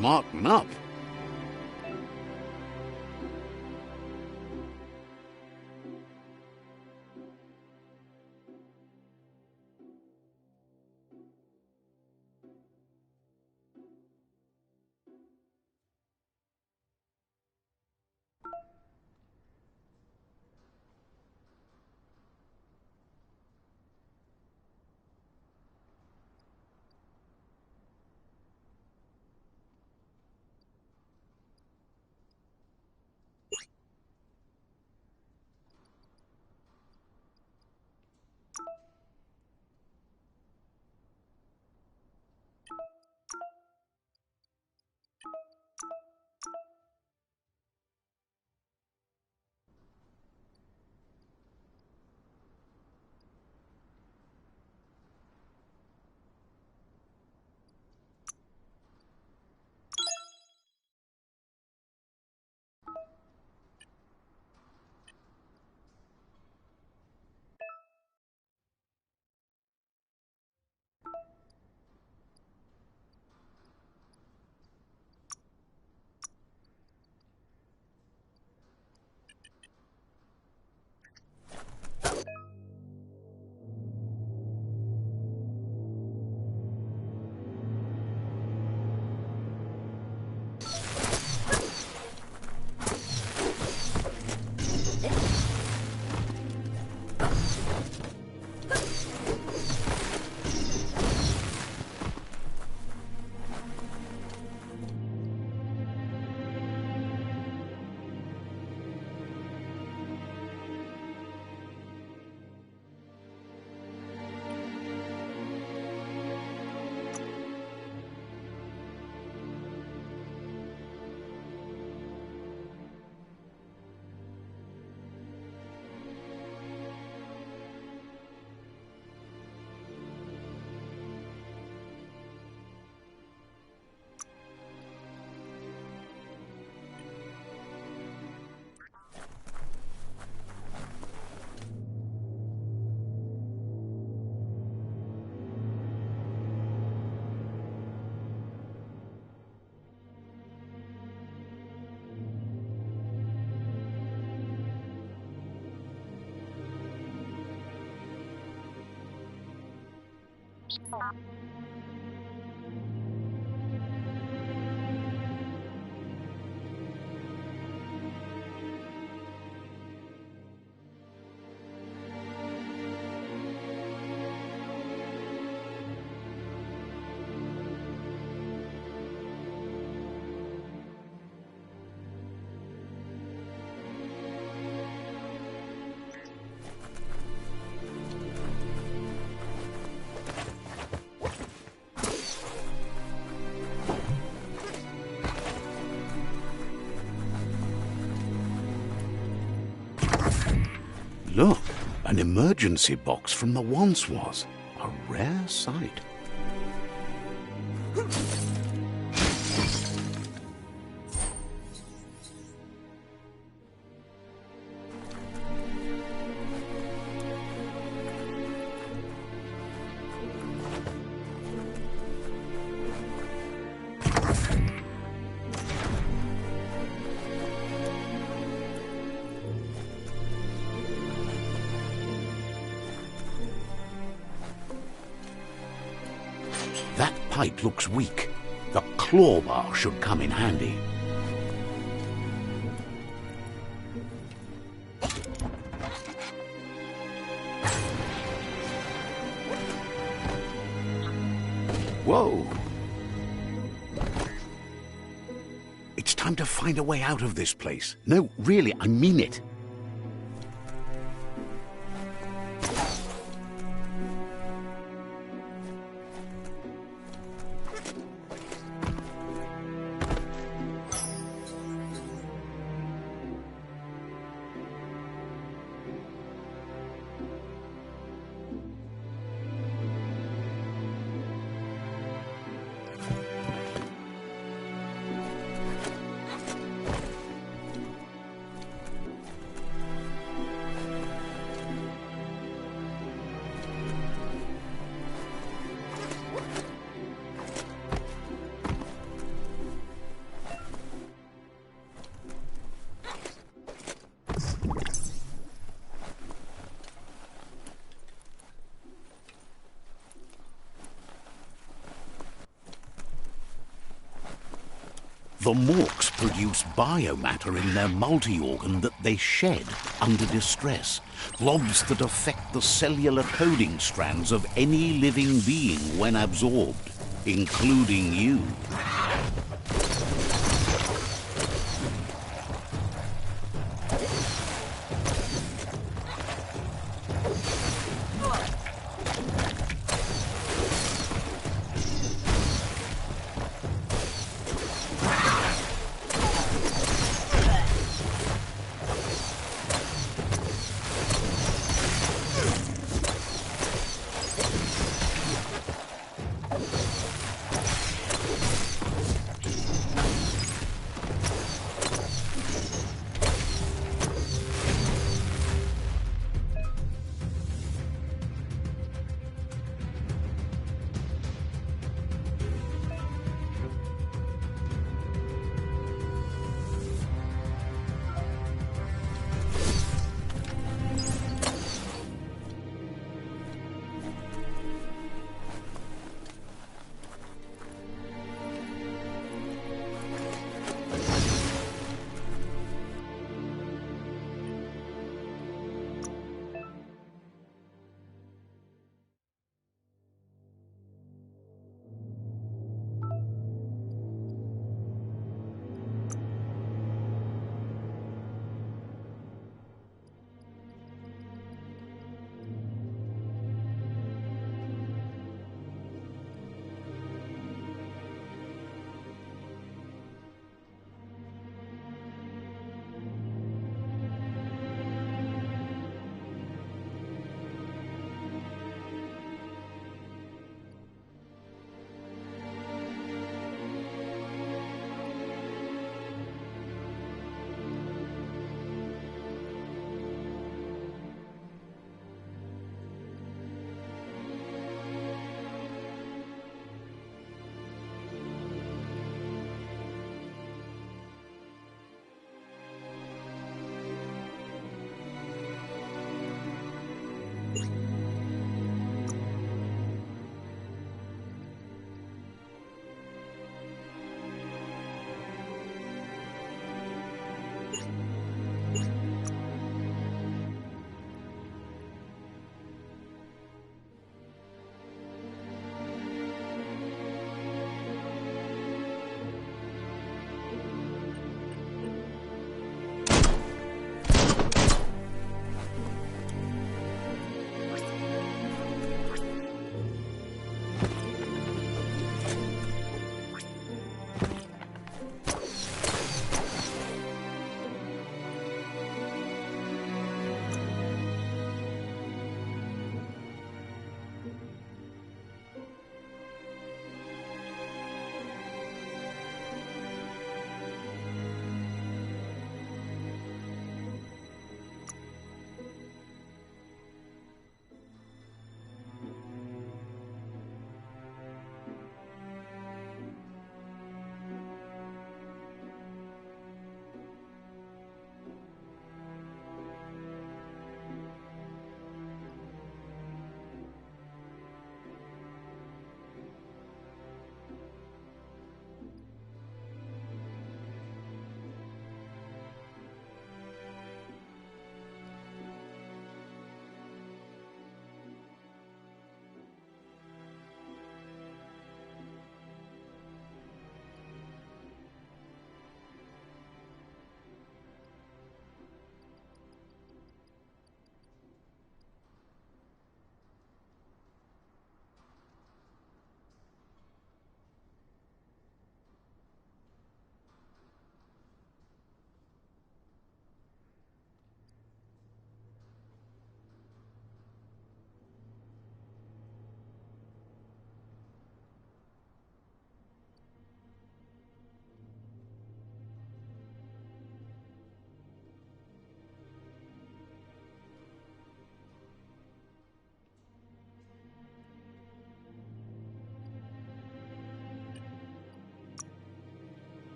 Smarten up. Look, an emergency box from the once was. A rare sight. That pipe looks weak. The claw bar should come in handy. Whoa! It's time to find a way out of this place. No, really, I mean it. The Morks produce biomatter in their multi-organ that they shed under distress, globs that affect the cellular coding strands of any living being when absorbed, including you.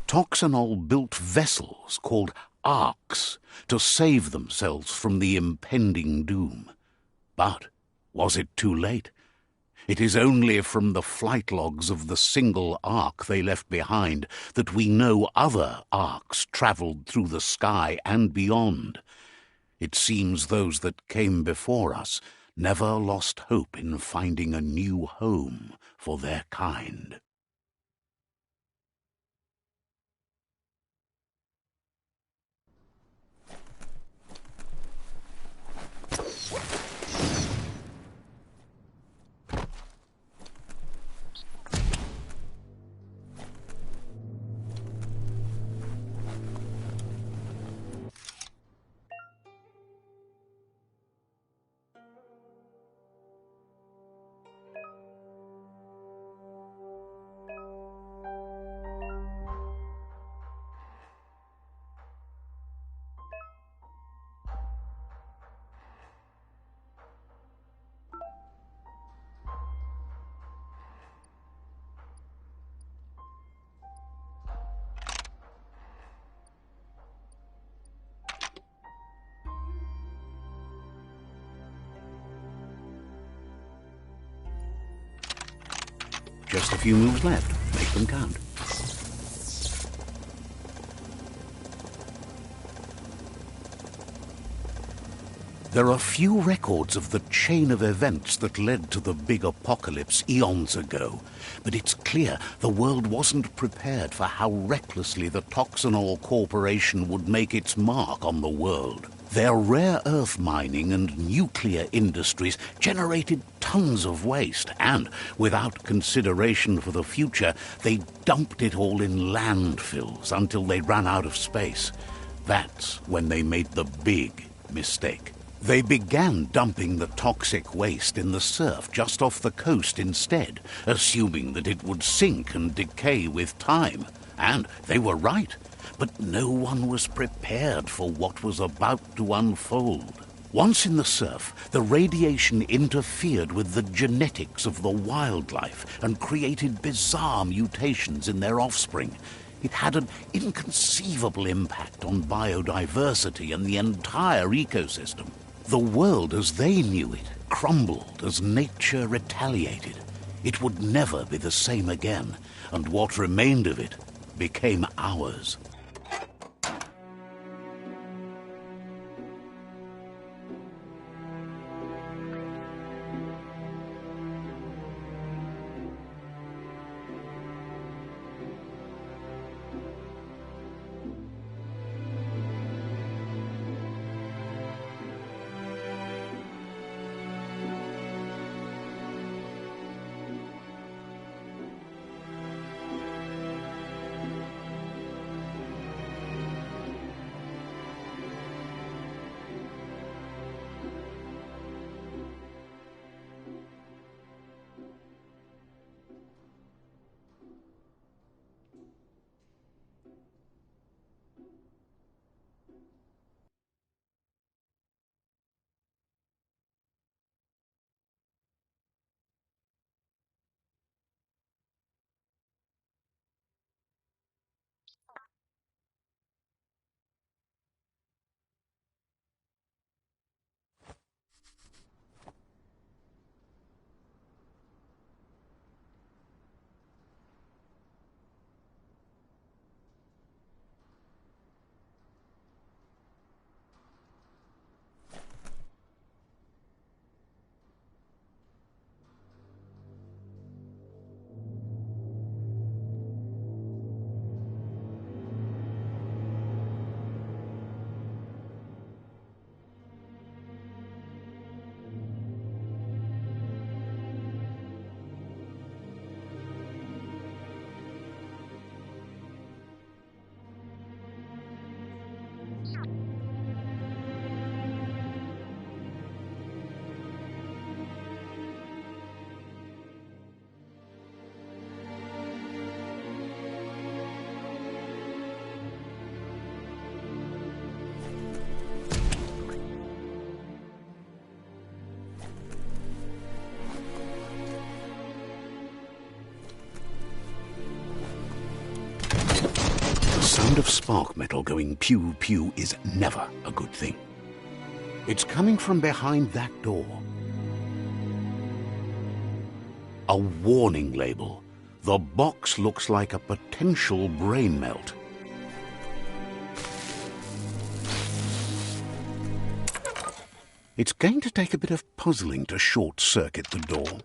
Toxanol built vessels called arks to save themselves from the impending doom. But was it too late? It is only from the flight logs of the single ark they left behind that we know other arks travelled through the sky and beyond. It seems those that came before us never lost hope in finding a new home for their kind. Just a few moves left. Make them count. There are few records of the chain of events that led to the big apocalypse eons ago, but it's clear the world wasn't prepared for how recklessly the Toxanol Corporation would make its mark on the world. Their rare earth mining and nuclear industries generated tons of waste, and, without consideration for the future, they dumped it all in landfills until they ran out of space. That's when they made the big mistake. They began dumping the toxic waste in the surf just off the coast instead, assuming that it would sink and decay with time. And they were right. But no one was prepared for what was about to unfold. Once in the surf, the radiation interfered with the genetics of the wildlife and created bizarre mutations in their offspring. It had an inconceivable impact on biodiversity and the entire ecosystem. The world as they knew it crumbled as nature retaliated. It would never be the same again, and what remained of it became ours. of spark metal going pew-pew is never a good thing. It's coming from behind that door. A warning label. The box looks like a potential brain melt. It's going to take a bit of puzzling to short-circuit the door.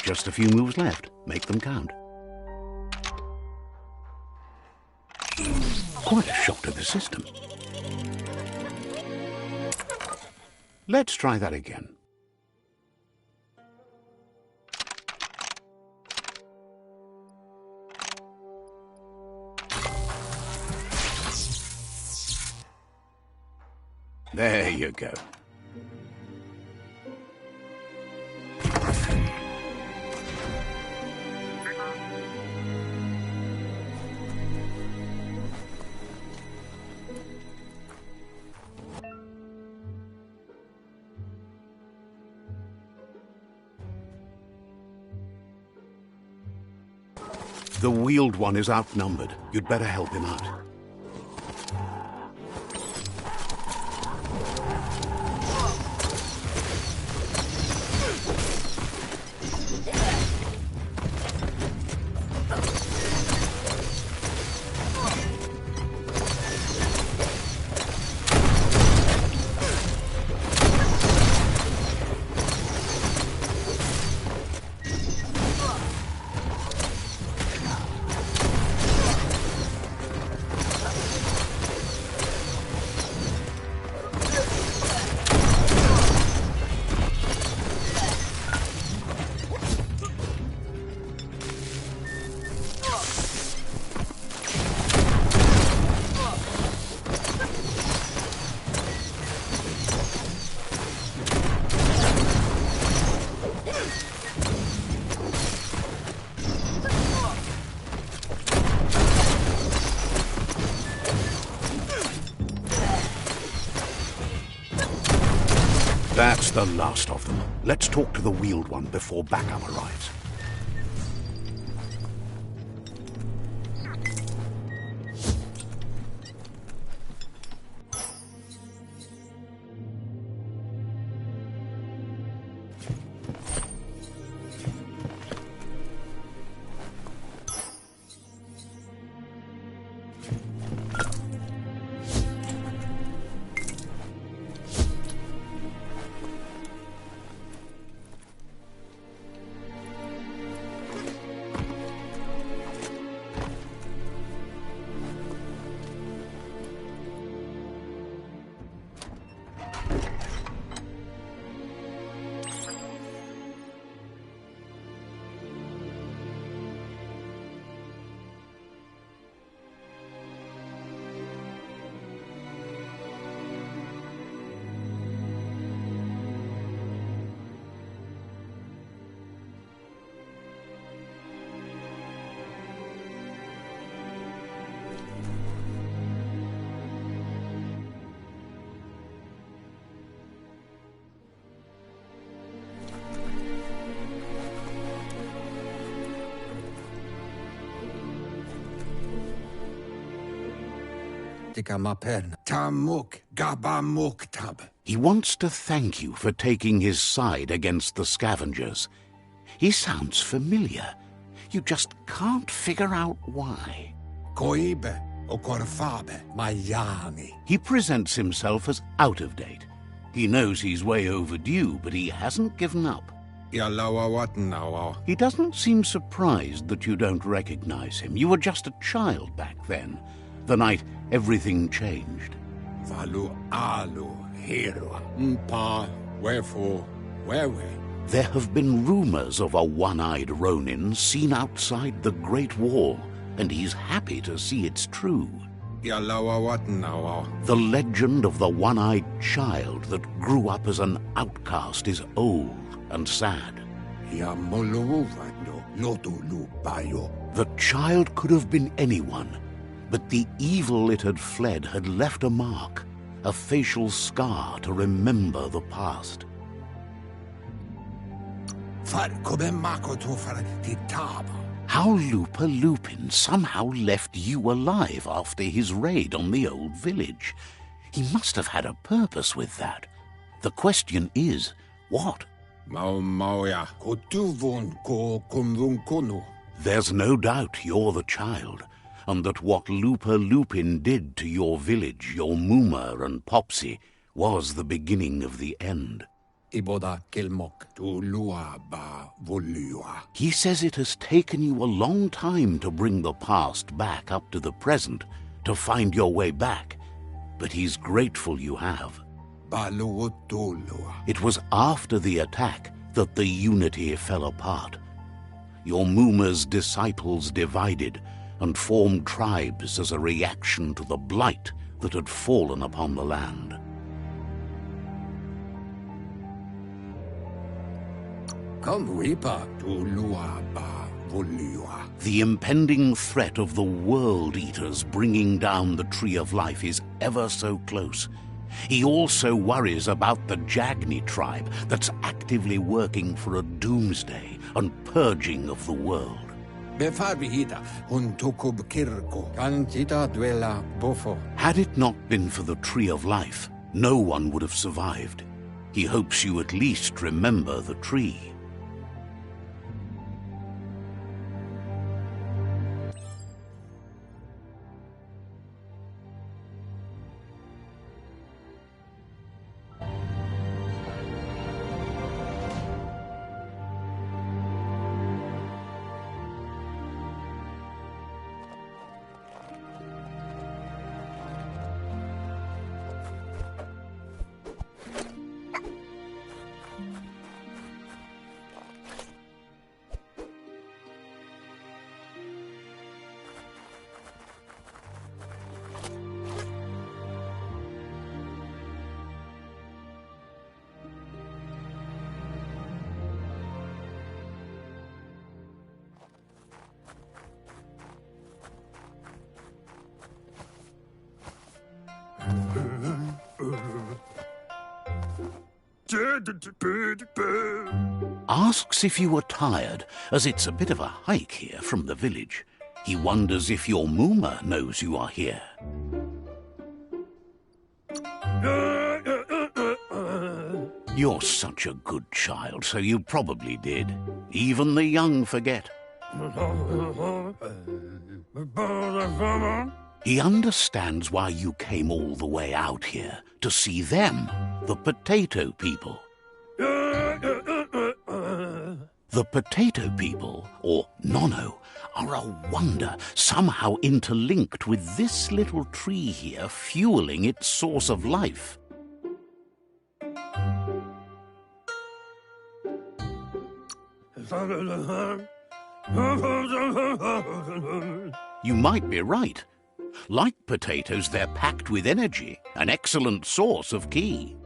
Just a few moves left. Make them count. Quite a shock to the system. Let's try that again. There you go. The wheeled one is outnumbered. You'd better help him out. That's the last of them. Let's talk to the wheeled one before backup arrives. He wants to thank you for taking his side against the scavengers. He sounds familiar. You just can't figure out why. He presents himself as out of date. He knows he's way overdue, but he hasn't given up. He doesn't seem surprised that you don't recognize him. You were just a child back then, the night everything changed. There have been rumors of a one-eyed Ronin seen outside the Great Wall, and he's happy to see it's true. The legend of the one-eyed child that grew up as an outcast is old and sad. The child could have been anyone, but the evil it had fled had left a mark, a facial scar to remember the past. how Looper Lupin somehow left you alive after his raid on the old village. He must have had a purpose with that. The question is, what? There's no doubt you're the child, and that what Looper Lupin did to your village, your Mooma and Popsy, was the beginning of the end. He says it has taken you a long time to bring the past back up to the present, to find your way back, but he's grateful you have. It was after the attack that the unity fell apart. Your Mooma's disciples divided and formed tribes as a reaction to the blight that had fallen upon the land. The impending threat of the World Eaters bringing down the Tree of Life is ever so close. He also worries about the Jagni tribe that's actively working for a doomsday and purging of the world. Had it not been for the Tree of Life, no one would have survived. He hopes you at least remember the tree. Asks if you were tired, as it's a bit of a hike here from the village. He wonders if your Mooma knows you are here. You're such a good child, so you probably did. Even the young forget. He understands why you came all the way out here, to see them, the potato people. The potato people, or Nono, are a wonder, somehow interlinked with this little tree here, fueling its source of life. You might be right. Like potatoes, they're packed with energy, an excellent source of ki.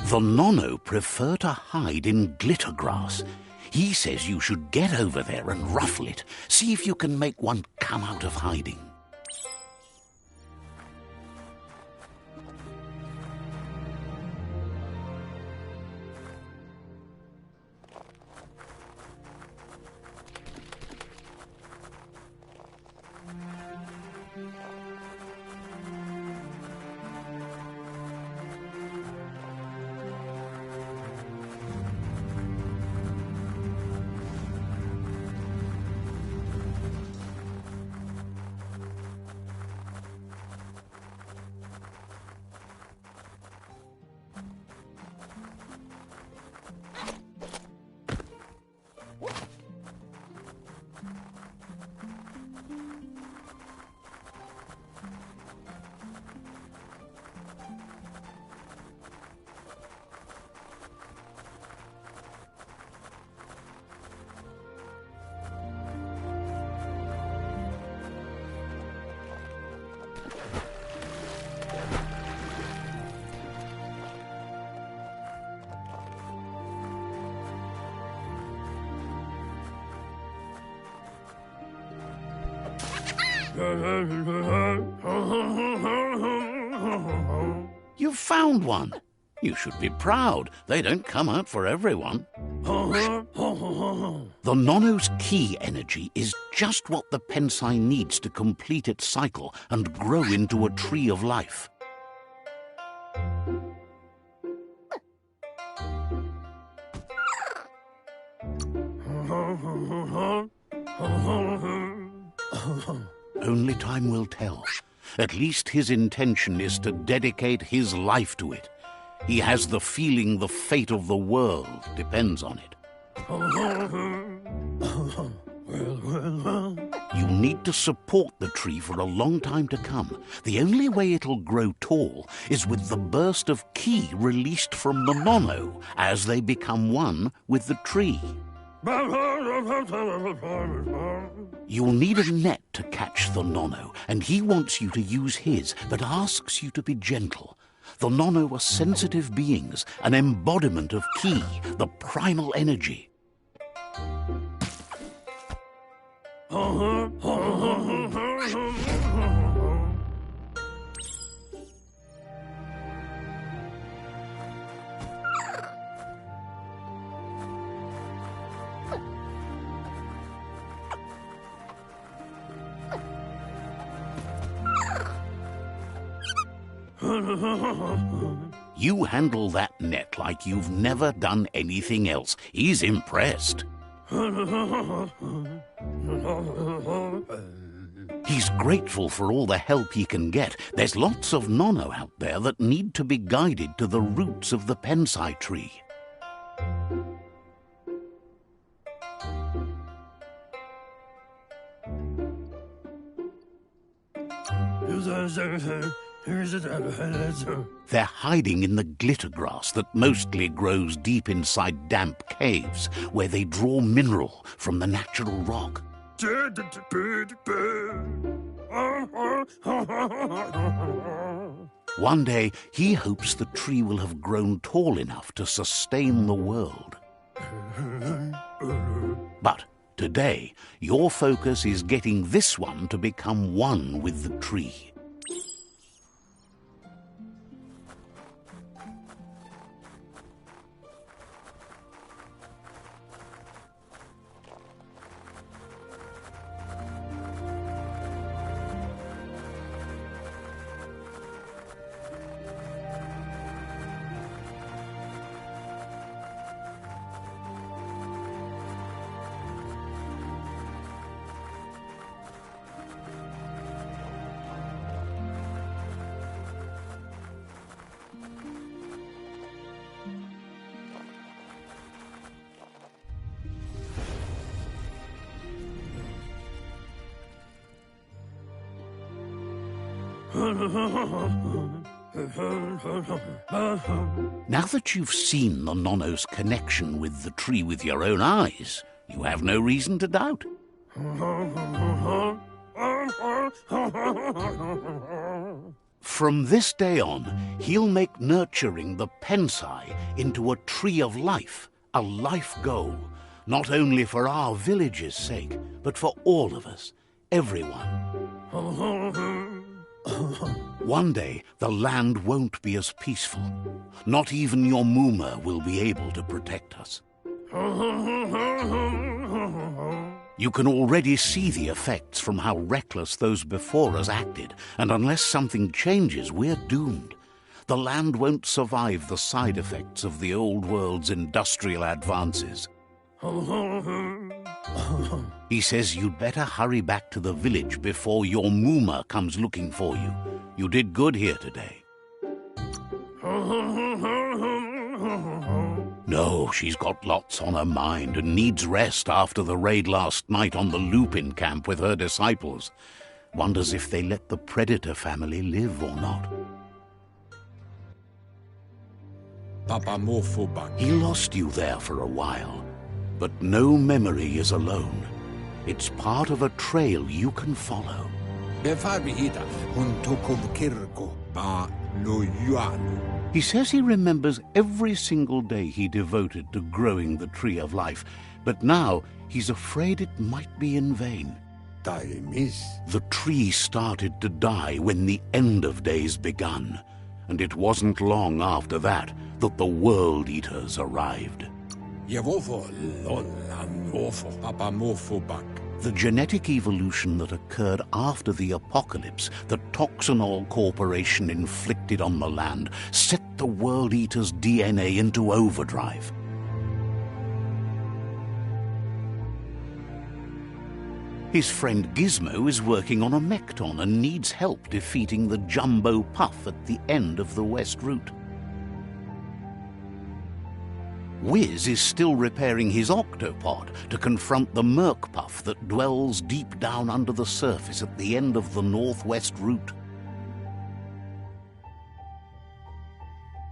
The Nono prefer to hide in glitter grass. He says you should get over there and ruffle it. See if you can make one come out of hiding. You've found one. You should be proud. They don't come out for everyone. The Nono's key energy is just what the Pensai needs to complete its cycle and grow into a tree of life. Only time will tell. At least his intention is to dedicate his life to it. He has the feeling the fate of the world depends on it. You need to support the tree for a long time to come. The only way it'll grow tall is with the burst of ki released from the Nono as they become one with the tree. You'll need a net to catch the Nono, and he wants you to use his, but asks you to be gentle. The Nono are sensitive beings, an embodiment of ki, the primal energy. You handle that net like you've never done anything else. He's impressed. He's grateful for all the help he can get. There's lots of Nono out there that need to be guided to the roots of the Pensai tree. They're hiding in the glitter grass that mostly grows deep inside damp caves, where they draw mineral from the natural rock. One day, he hopes the tree will have grown tall enough to sustain the world. But today, your focus is getting this one to become one with the tree. Now that you've seen the Nono's connection with the tree with your own eyes, you have no reason to doubt. From this day on, he'll make nurturing the Pensai into a tree of life, a life goal, not only for our village's sake, but for all of us, everyone. One day, the land won't be as peaceful. Not even your Muma will be able to protect us. You can already see the effects from how reckless those before us acted, and unless something changes, we're doomed. The land won't survive the side effects of the old world's industrial advances. He says you'd better hurry back to the village before your Muma comes looking for you. You did good here today. No, she's got lots on her mind and needs rest after the raid last night on the Lupin camp with her disciples. Wonders if they let the Predator family live or not. He lost you there for a while, but no memory is alone. It's part of a trail you can follow. He says he remembers every single day he devoted to growing the tree of life, but now he's afraid it might be in vain. The tree started to die when the end of days begun, and it wasn't long after that that the World Eaters arrived. The genetic evolution that occurred after the apocalypse that Toxanol Corporation inflicted on the land set the World Eater's DNA into overdrive. His friend Gizmo is working on a Mekton and needs help defeating the Jumbo Puff at the end of the West Route. Wiz is still repairing his octopod to confront the Merc Puff that dwells deep down under the surface at the end of the Northwest Route.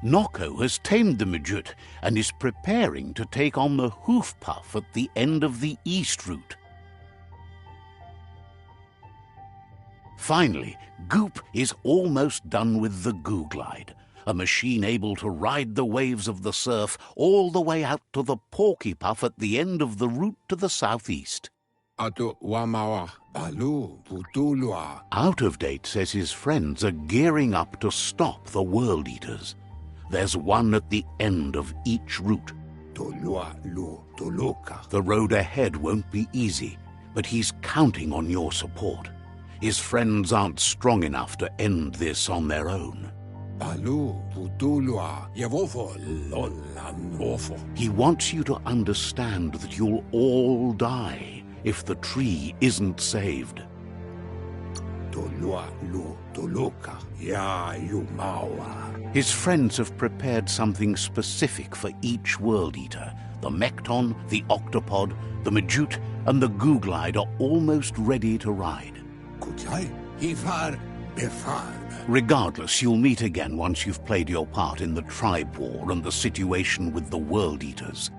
Nocco has tamed the Midget and is preparing to take on the Hoof Puff at the end of the East Route. Finally, Goop is almost done with the Goo Glide, a machine able to ride the waves of the surf all the way out to the Porky Puff at the end of the route to the southeast. Out of Date says his friends are gearing up to stop the World Eaters. There's one at the end of each route. The road ahead won't be easy, but he's counting on your support. His friends aren't strong enough to end this on their own. He wants you to understand that you'll all die if the tree isn't saved. His friends have prepared something specific for each World Eater. The Mekton, the Octopod, the Majute, and the Goo Glide are almost ready to ride. Regardless, you'll meet again once you've played your part in the tribe war and the situation with the World Eaters.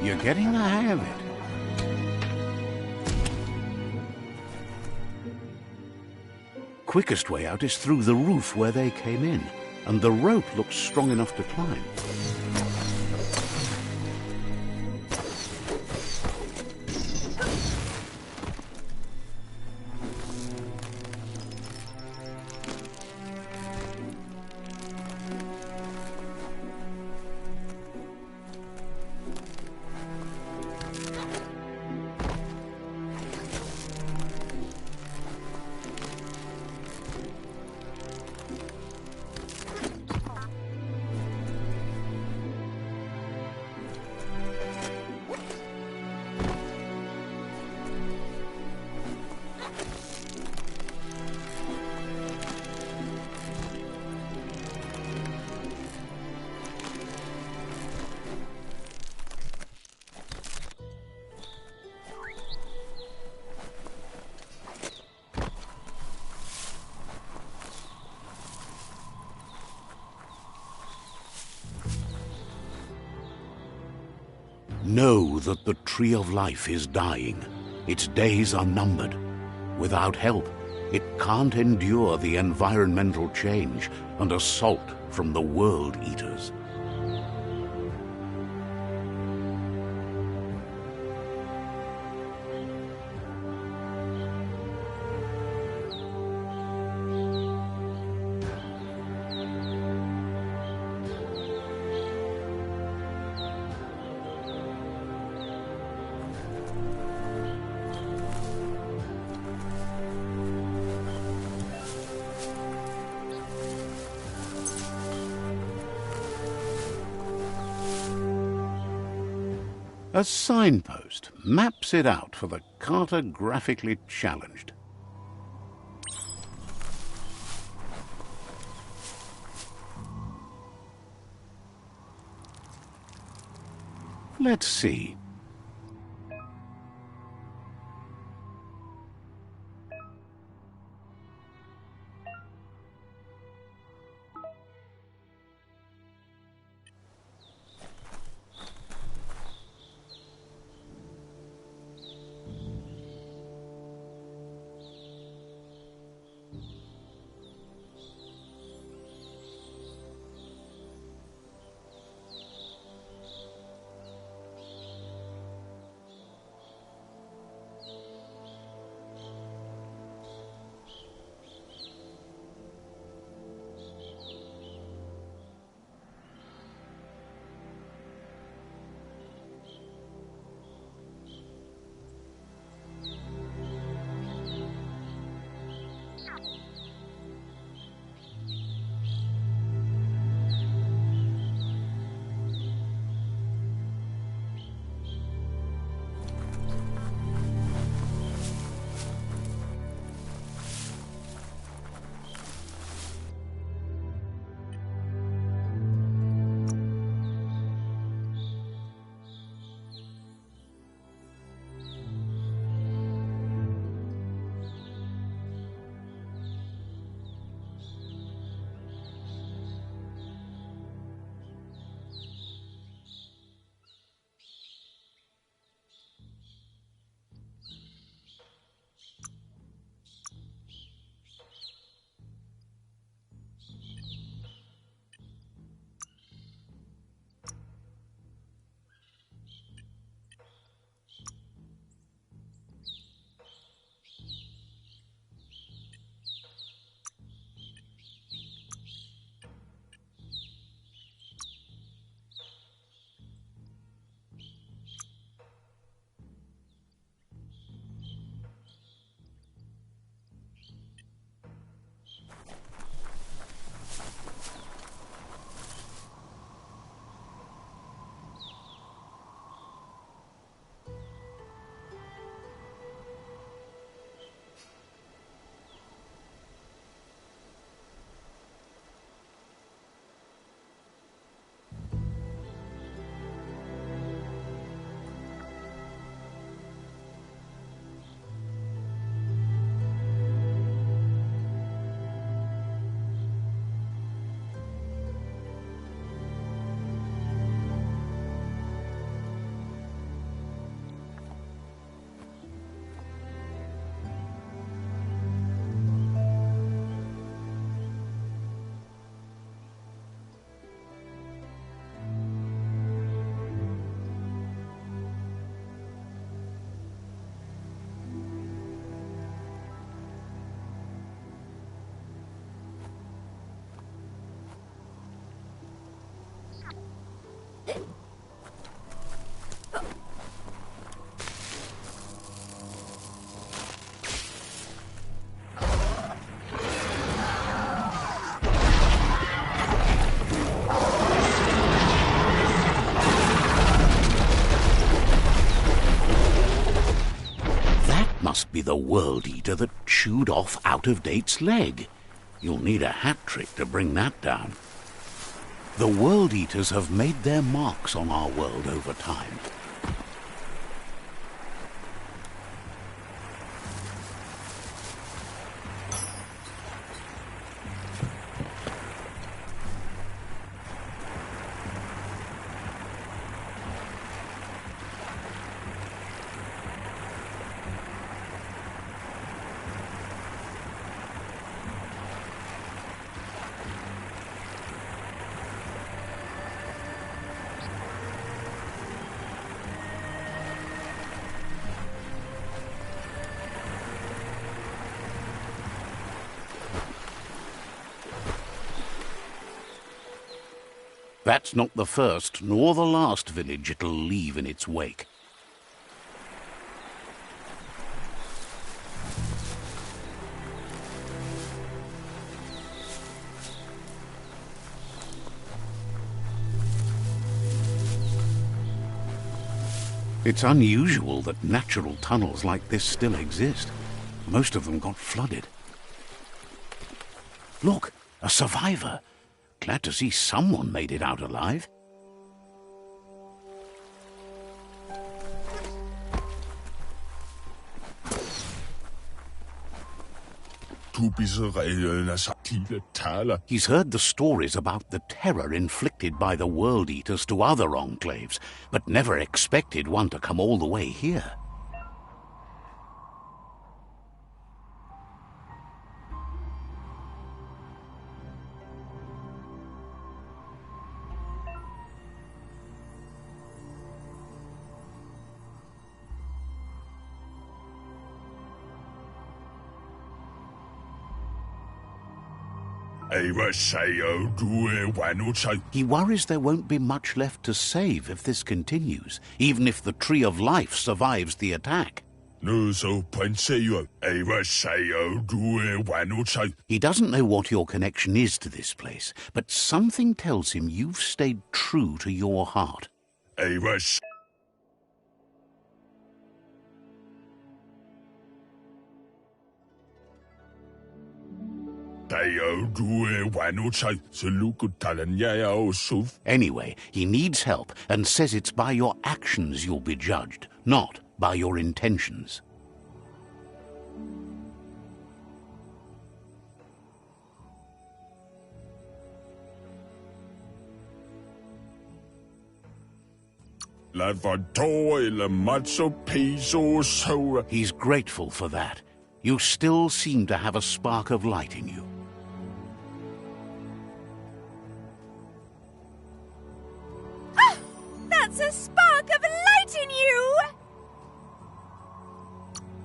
You're getting the hang of it. Quickest way out is through the roof where they came in, and the rope looks strong enough to climb. Know that the Tree of Life is dying. Its days are numbered. Without help, it can't endure the environmental change and assault from the World Eaters. A signpost maps it out for the cartographically challenged. Let's see. must be the World Eater that chewed off Out-of-Date's leg. You'll need a hat trick to bring that down. The World Eaters have made their marks on our world over time. That's not the first nor the last village it'll leave in its wake. It's unusual that natural tunnels like this still exist. Most of them got flooded. Look, a survivor. Glad to see someone made it out alive. He's heard the stories about the terror inflicted by the World Eaters to other enclaves, but never expected one to come all the way here. He worries there won't be much left to save if this continues, even if the Tree of Life survives the attack. He doesn't know what your connection is to this place, but something tells him you've stayed true to your heart. Anyway, he needs help and says it's by your actions you'll be judged, not by your intentions. He's grateful for that. You still seem to have a spark of light in you. That's a spark of light in you!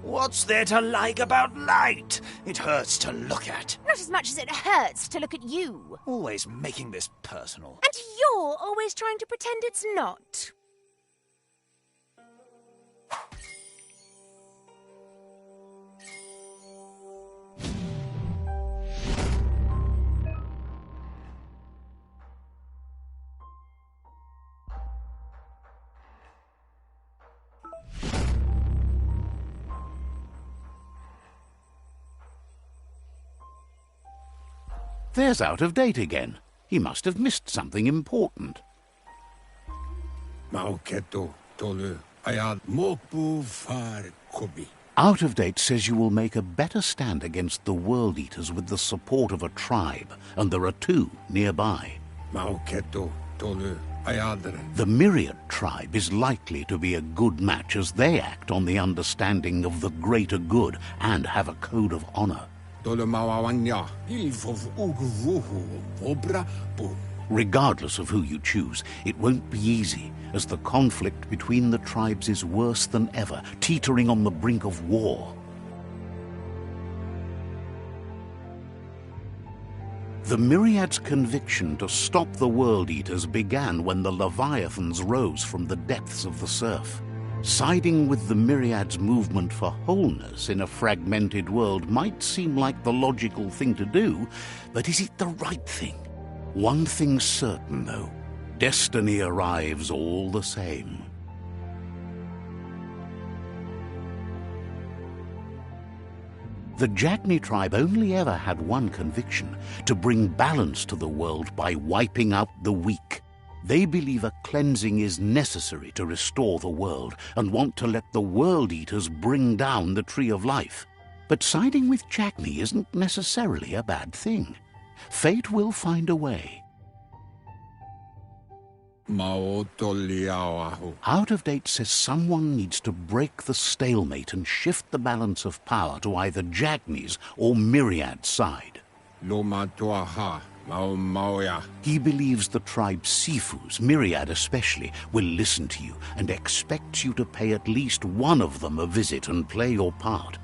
What's there to like about light? It hurts to look at. Not as much as it hurts to look at you. Always making this personal. And you're always trying to pretend it's not. There's Out-of-Date again. He must have missed something important. Out-of-Date says you will make a better stand against the World Eaters with the support of a tribe, and there are two nearby. The Myriad tribe is likely to be a good match as they act on the understanding of the greater good and have a code of honor. Regardless of who you choose, it won't be easy, as the conflict between the tribes is worse than ever, teetering on the brink of war. The Myriad's conviction to stop the World Eaters began when the Leviathans rose from the depths of the surf. Siding with the Myriad's movement for wholeness in a fragmented world might seem like the logical thing to do, but is it the right thing? One thing's certain, though. Destiny arrives all the same. The Jagni tribe only ever had one conviction: to bring balance to the world by wiping out the weak. They believe a cleansing is necessary to restore the world and want to let the World Eaters bring down the Tree of Life. But siding with Jagni isn't necessarily a bad thing. Fate will find a way. Out of Date says someone needs to break the stalemate and shift the balance of power to either Jagni's or Myriad's side. He believes the tribe's Sifus, Myriad especially, will listen to you and expects you to pay at least one of them a visit and play your part.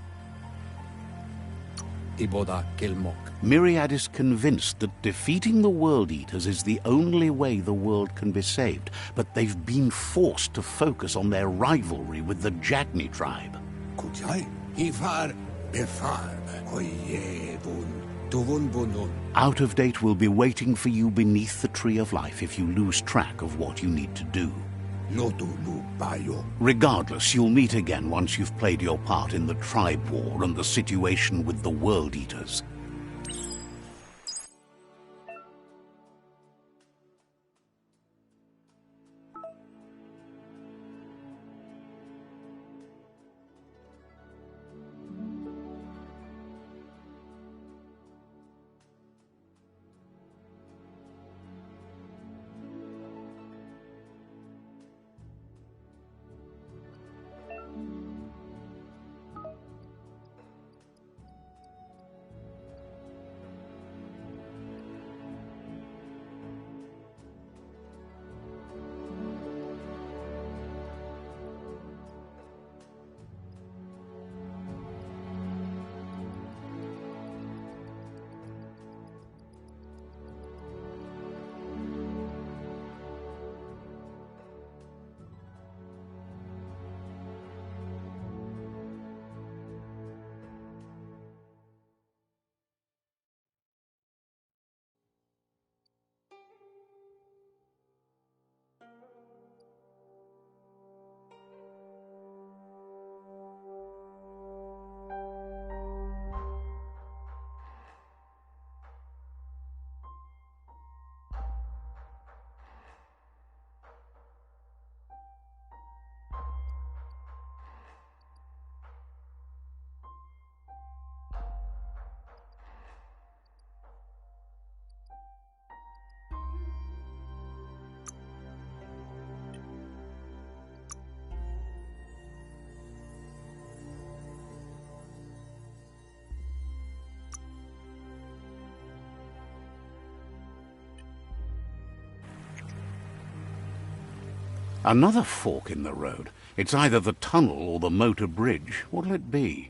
Myriad is convinced that defeating the World Eaters is the only way the world can be saved, but they've been forced to focus on their rivalry with the Jagni tribe. Out of Date will be waiting for you beneath the Tree of Life if you lose track of what you need to do. Regardless, you'll meet again once you've played your part in the tribe war and the situation with the World Eaters. Another fork in the road. It's either the tunnel or the motor bridge. What'll it be?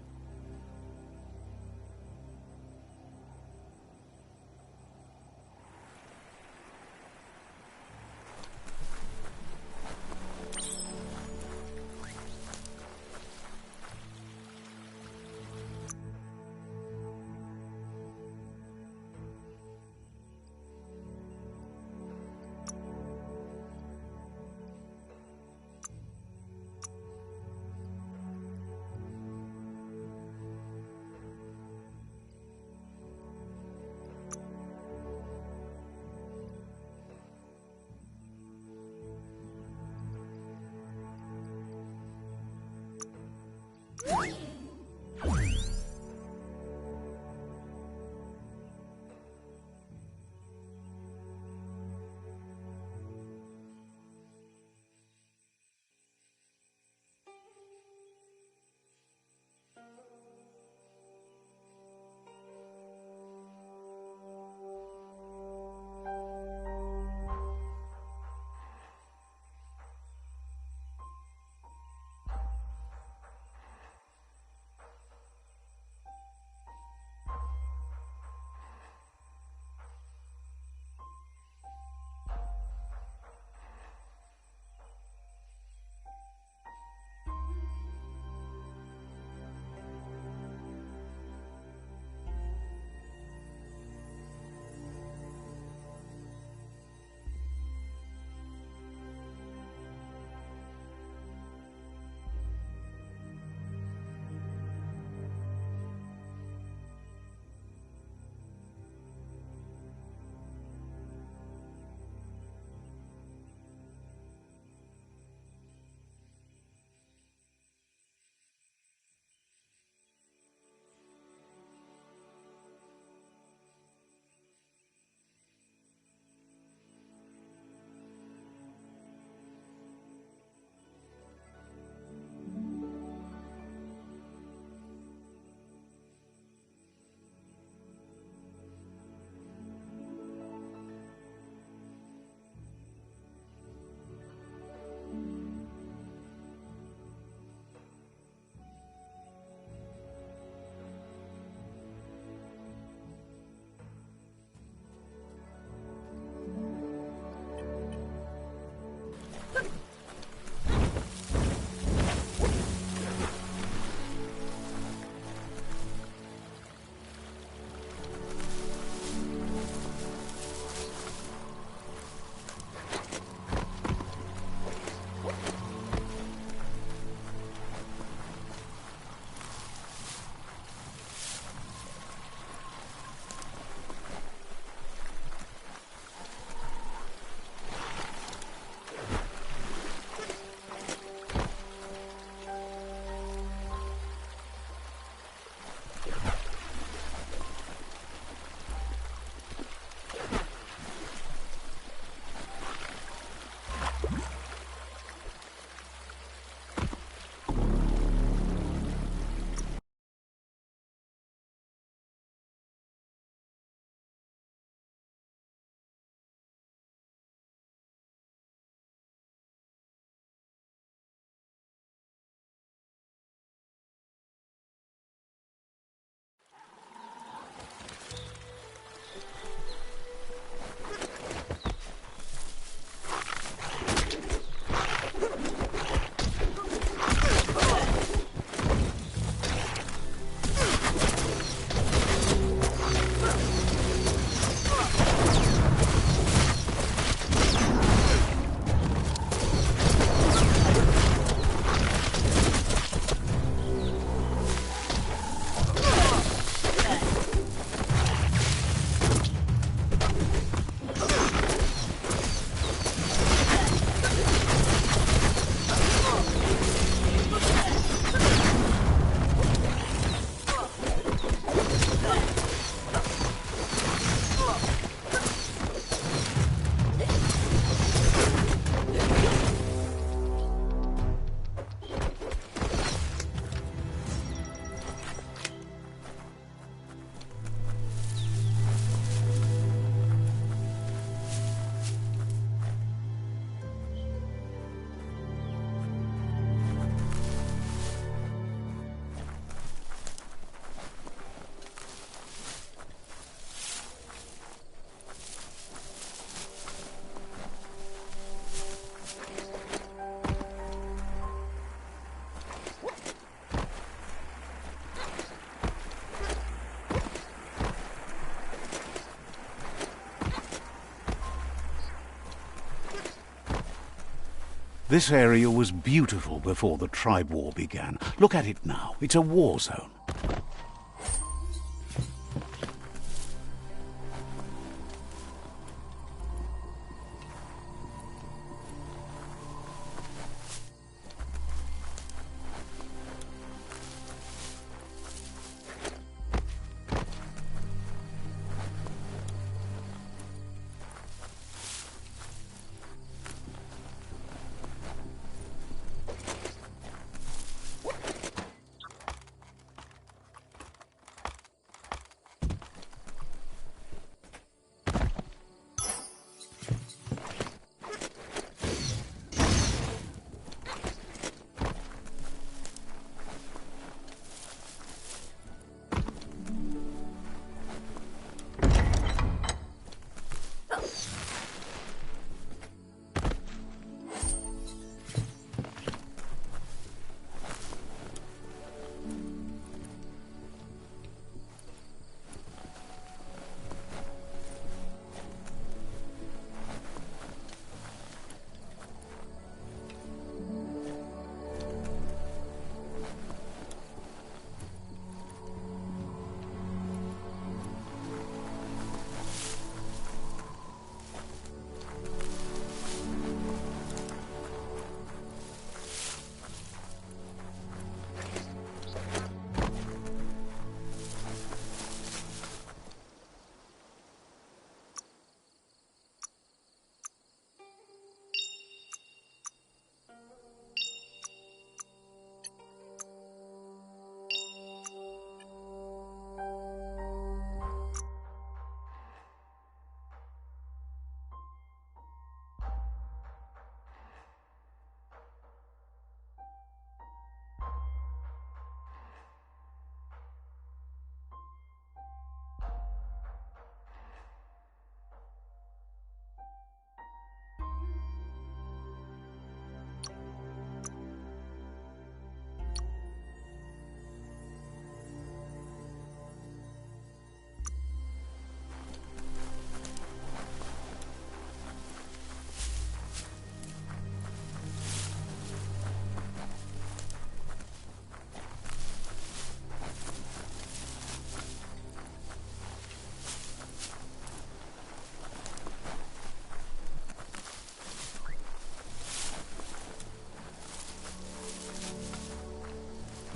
This area was beautiful before the tribe war began. Look at it now. It's a war zone.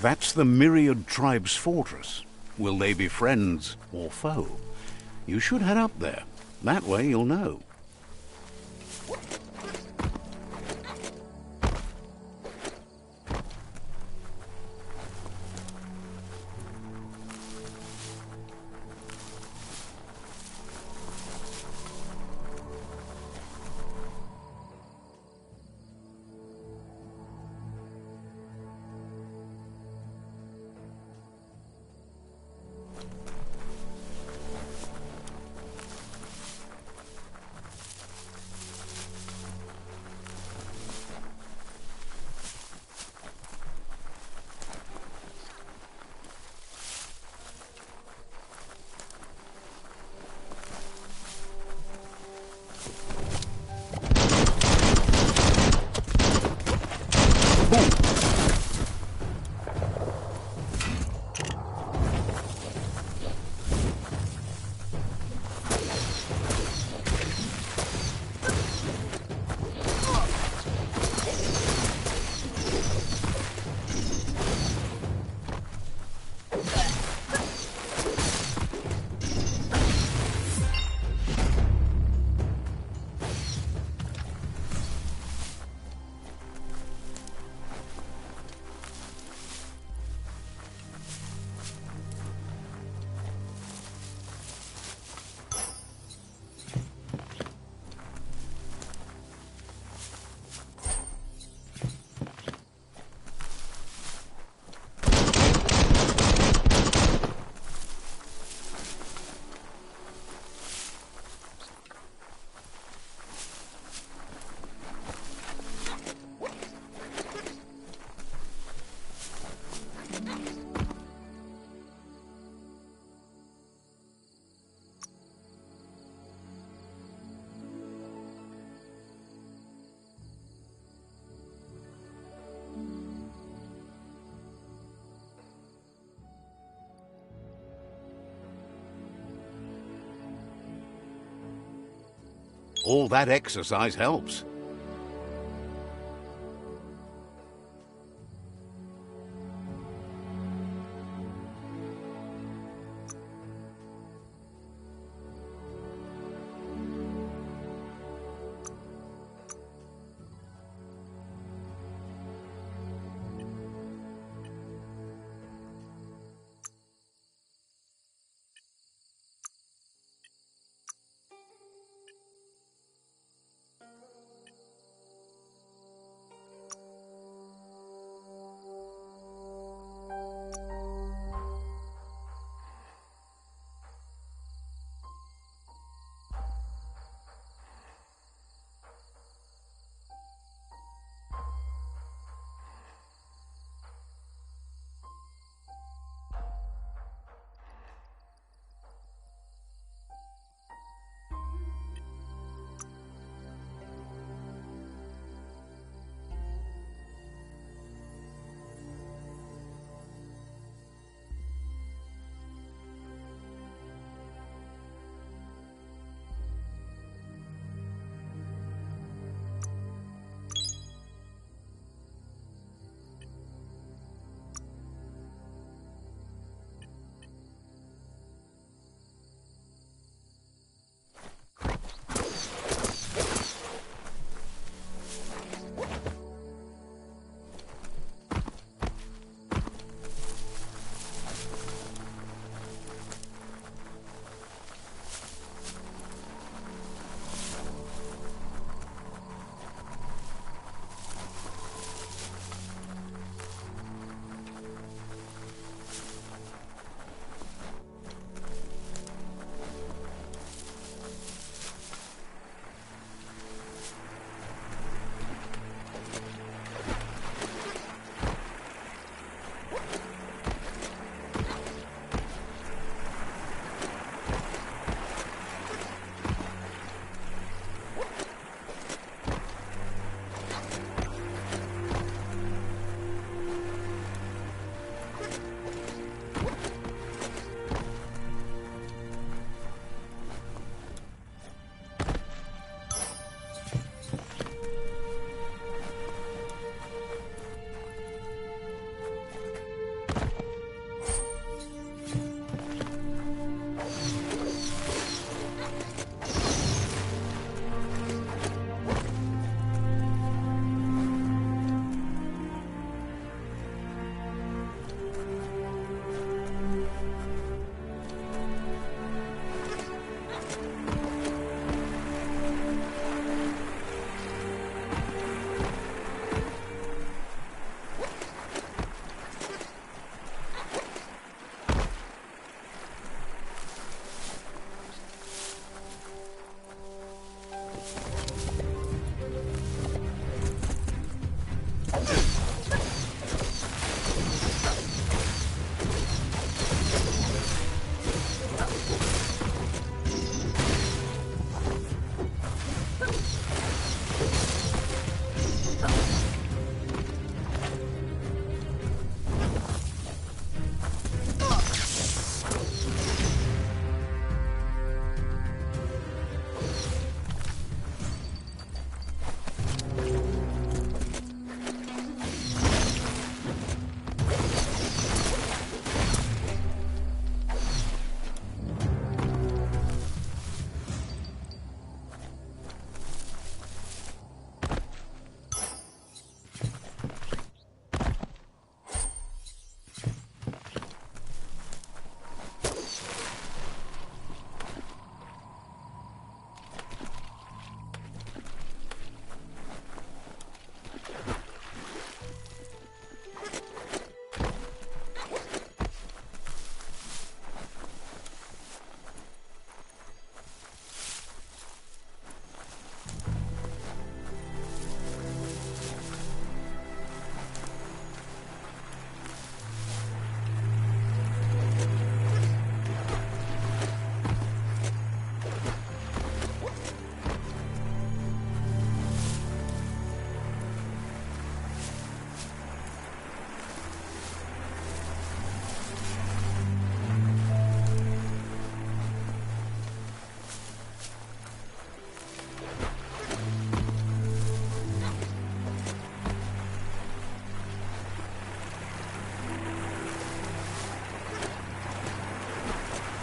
That's the Myriad Tribe's fortress. Will they be friends or foe? You should head up there. That way you'll know. All that exercise helps.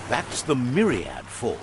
That's the Myriad Fort.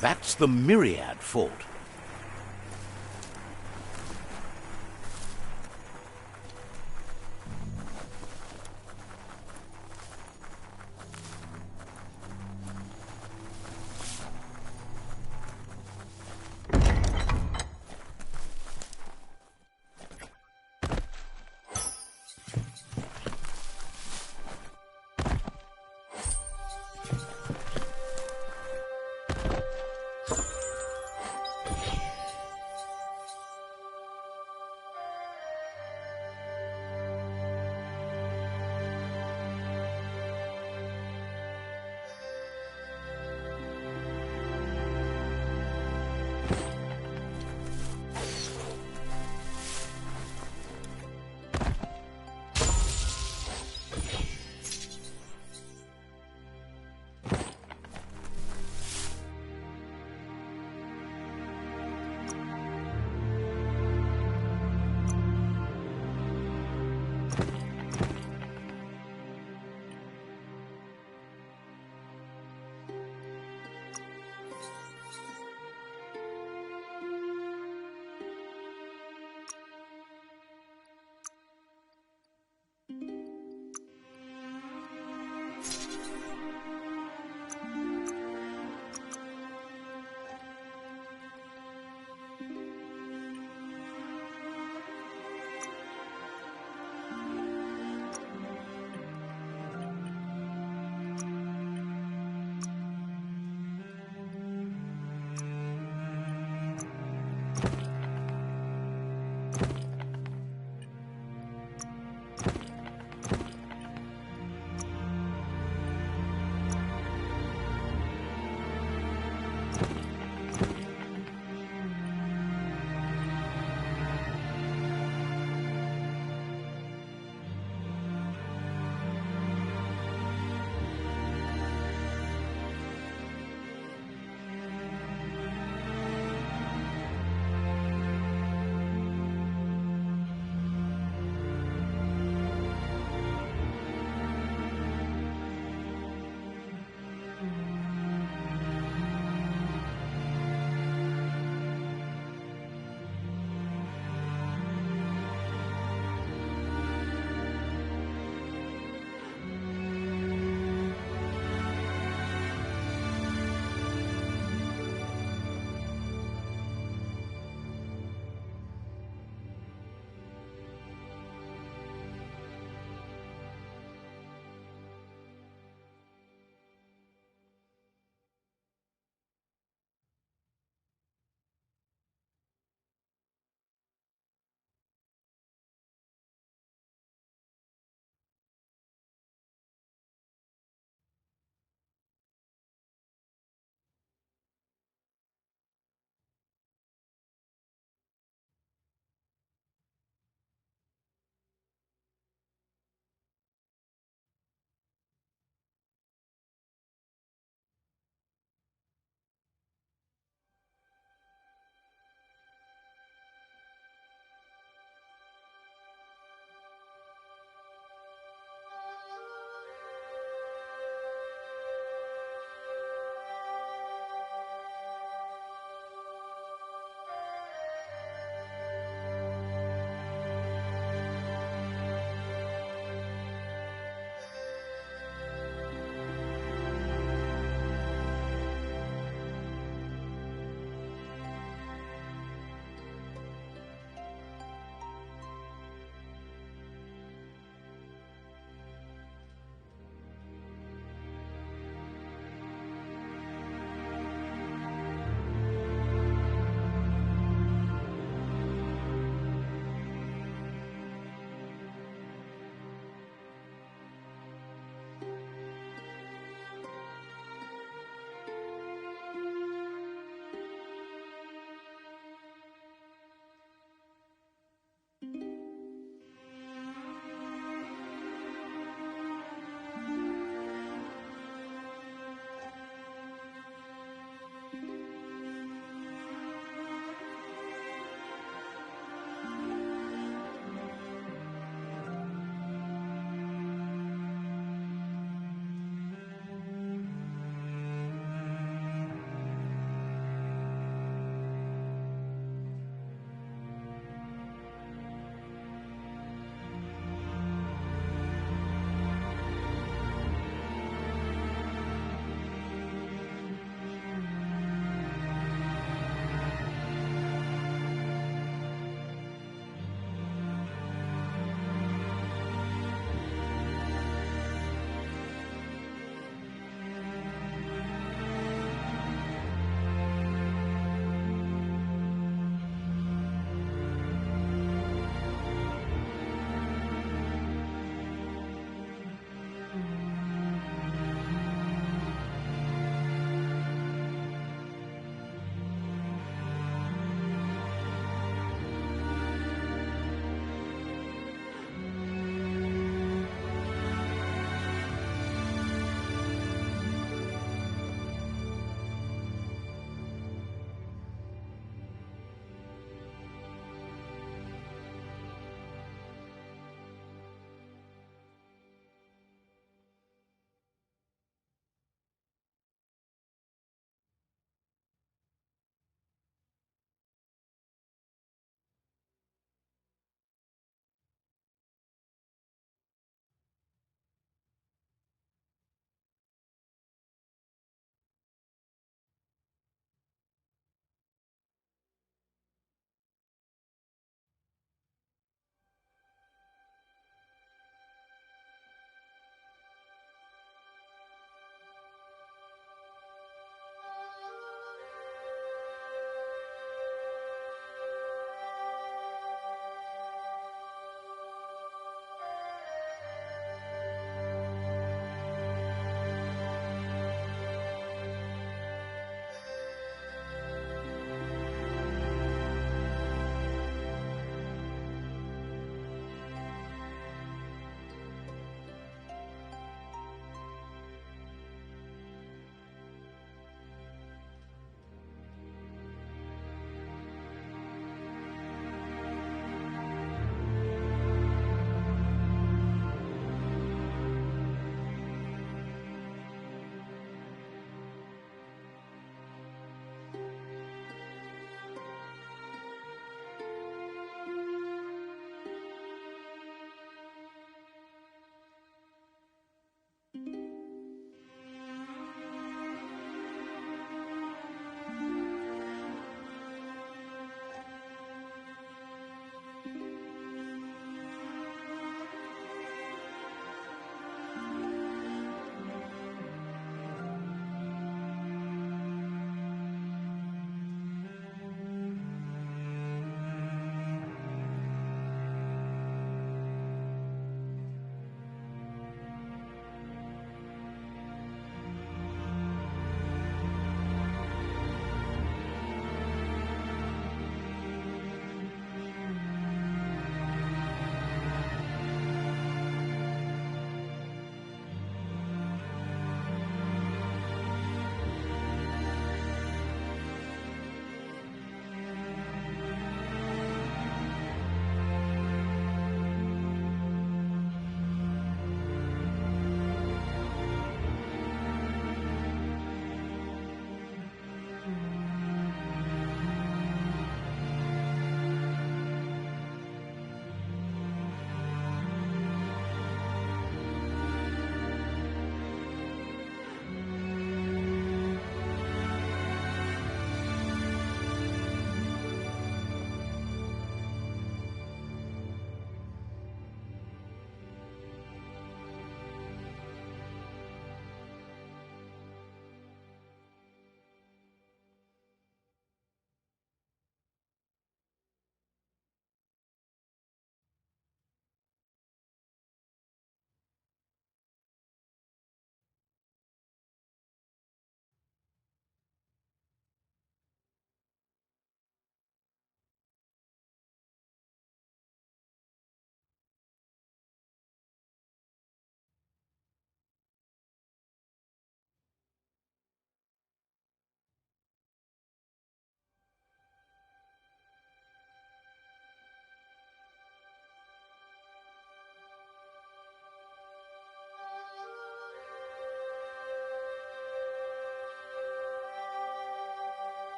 That's the Myriad Fort.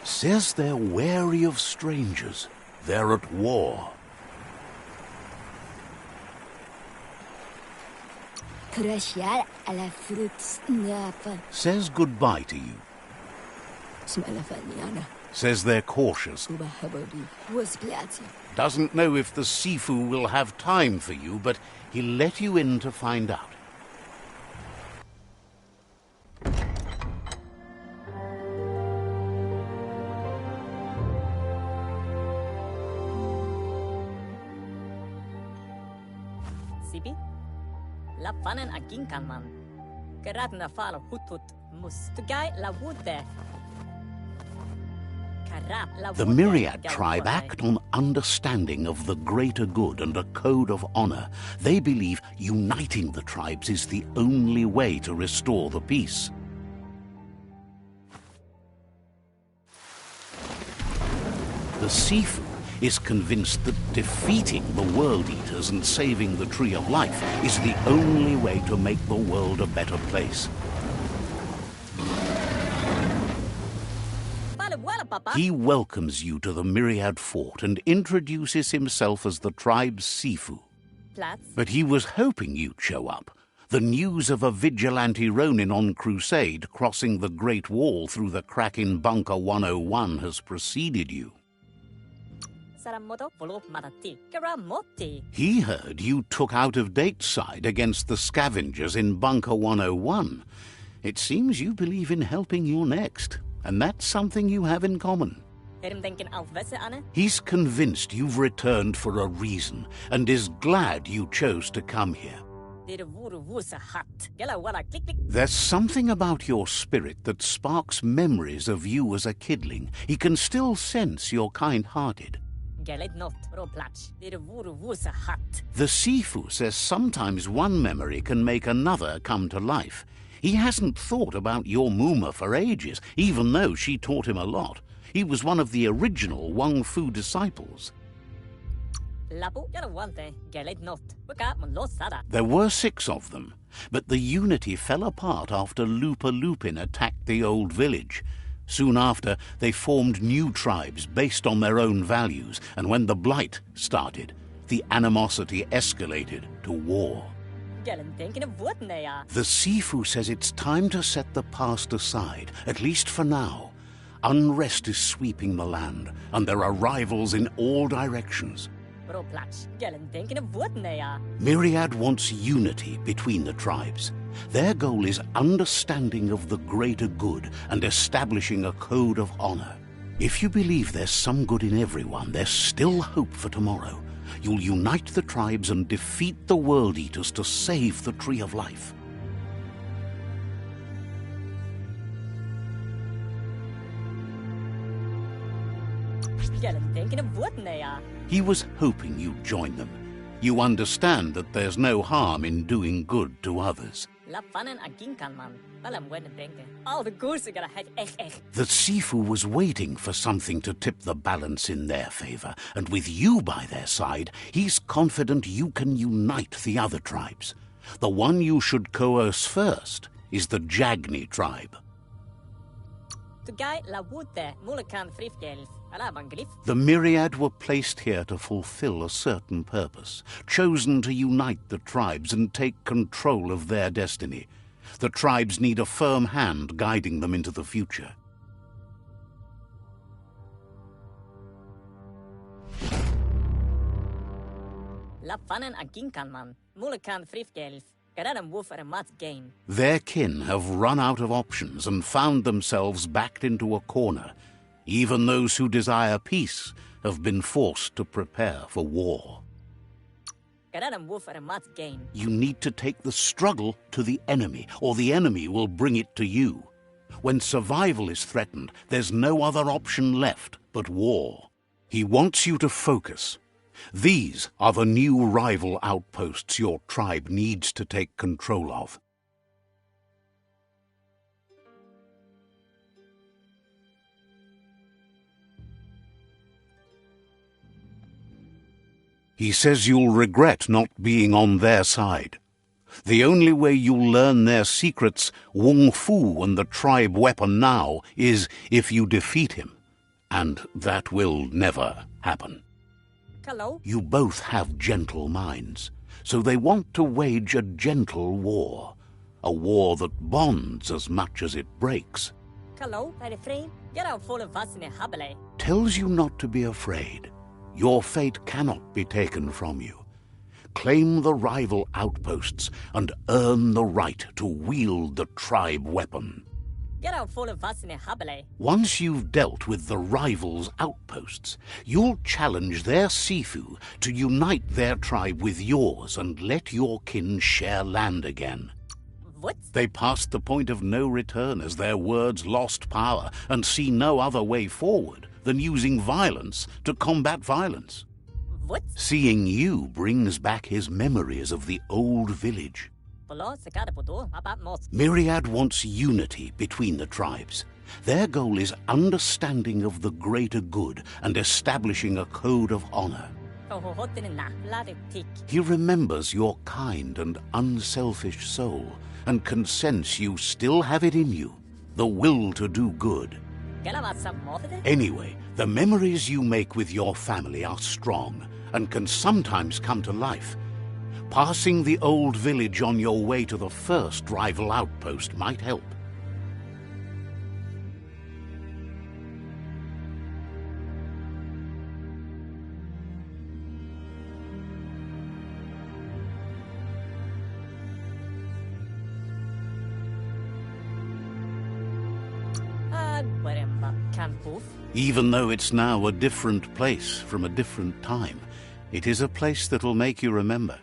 Says they're wary of strangers. They're at war. Says goodbye to you. Says they're cautious. Doesn't know if the Sifu will have time for you, but he'll let you in to find out. Sibi? La fanen aginkan man. Geradna fal hutut mustugai la wute. The Myriad tribe act on understanding of the greater good and a code of honor. They believe uniting the tribes is the only way to restore the peace. The Sifu is convinced that defeating the World Eaters and saving the Tree of Life is the only way to make the world a better place. He welcomes you to the Myriad Fort and introduces himself as the tribe's Sifu. But he was hoping you'd show up. The news of a vigilante Ronin on crusade crossing the Great Wall through the crack in Bunker 101 has preceded you. Saramoto Volo Matati. Karamoti. He heard you took out-of-date side against the scavengers in Bunker 101. It seems you believe in helping your next, and that's something you have in common. He's convinced you've returned for a reason, and is glad you chose to come here. There's something about your spirit that sparks memories of you as a kidling. He can still sense you're kind-hearted. The Sifu says sometimes one memory can make another come to life. He hasn't thought about your Muma for ages, even though she taught him a lot. He was one of the original Wang Fu disciples. There were 6 of them, but the unity fell apart after Lupa Lupin attacked the old village. Soon after, they formed new tribes based on their own values, and when the Blight started, the animosity escalated to war. The Sifu says it's time to set the past aside, at least for now. Unrest is sweeping the land, and there are rivals in all directions. Myriad wants unity between the tribes. Their goal is understanding of the greater good and establishing a code of honor. If you believe there's some good in everyone, there's still hope for tomorrow. You'll unite the tribes and defeat the World Eaters to save the Tree of Life. He was hoping you'd join them. You understand that there's no harm in doing good to others. The Sifu was waiting for something to tip the balance in their favor, and with you by their side, he's confident you can unite the other tribes. The one you should coerce first is the Jagni tribe. The Myriad were placed here to fulfill a certain purpose, chosen to unite the tribes and take control of their destiny. The tribes need a firm hand guiding them into the future. Their kin have run out of options and found themselves backed into a corner. Even those who desire peace have been forced to prepare for war. You need to take the struggle to the enemy, or the enemy will bring it to you. When survival is threatened, there's no other option left but war. He wants you to focus. These are the new rival outposts your tribe needs to take control of. He says you'll regret not being on their side. The only way you'll learn their secrets, Wung Fu and the tribe weapon now, is if you defeat him. And that will never happen. Hello? You both have gentle minds, so they want to wage a gentle war. A war that bonds as much as it breaks. Tells you not to be afraid. Your fate cannot be taken from you. Claim the rival outposts and earn the right to wield the tribe weapon. Once you've dealt with the rivals' outposts, you'll challenge their Sifu to unite their tribe with yours and let your kin share land again. What? They passed the point of no return as their words lost power and see no other way forward than using violence to combat violence. What? Seeing you brings back his memories of the old village. Myriad wants unity between the tribes. Their goal is understanding of the greater good and establishing a code of honor. He remembers your kind and unselfish soul and can sense you still have it in you, the will to do good. Anyway, the memories you make with your family are strong and can sometimes come to life. Passing the old village on your way to the first rival outpost might help. Tampoof. Even though it's now a different place from a different time, it is a place that'll make you remember.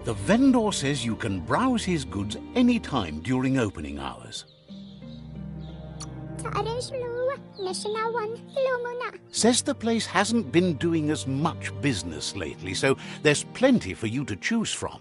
The vendor says you can browse his goods any time during opening hours. Says the place hasn't been doing as much business lately, so there's plenty for you to choose from.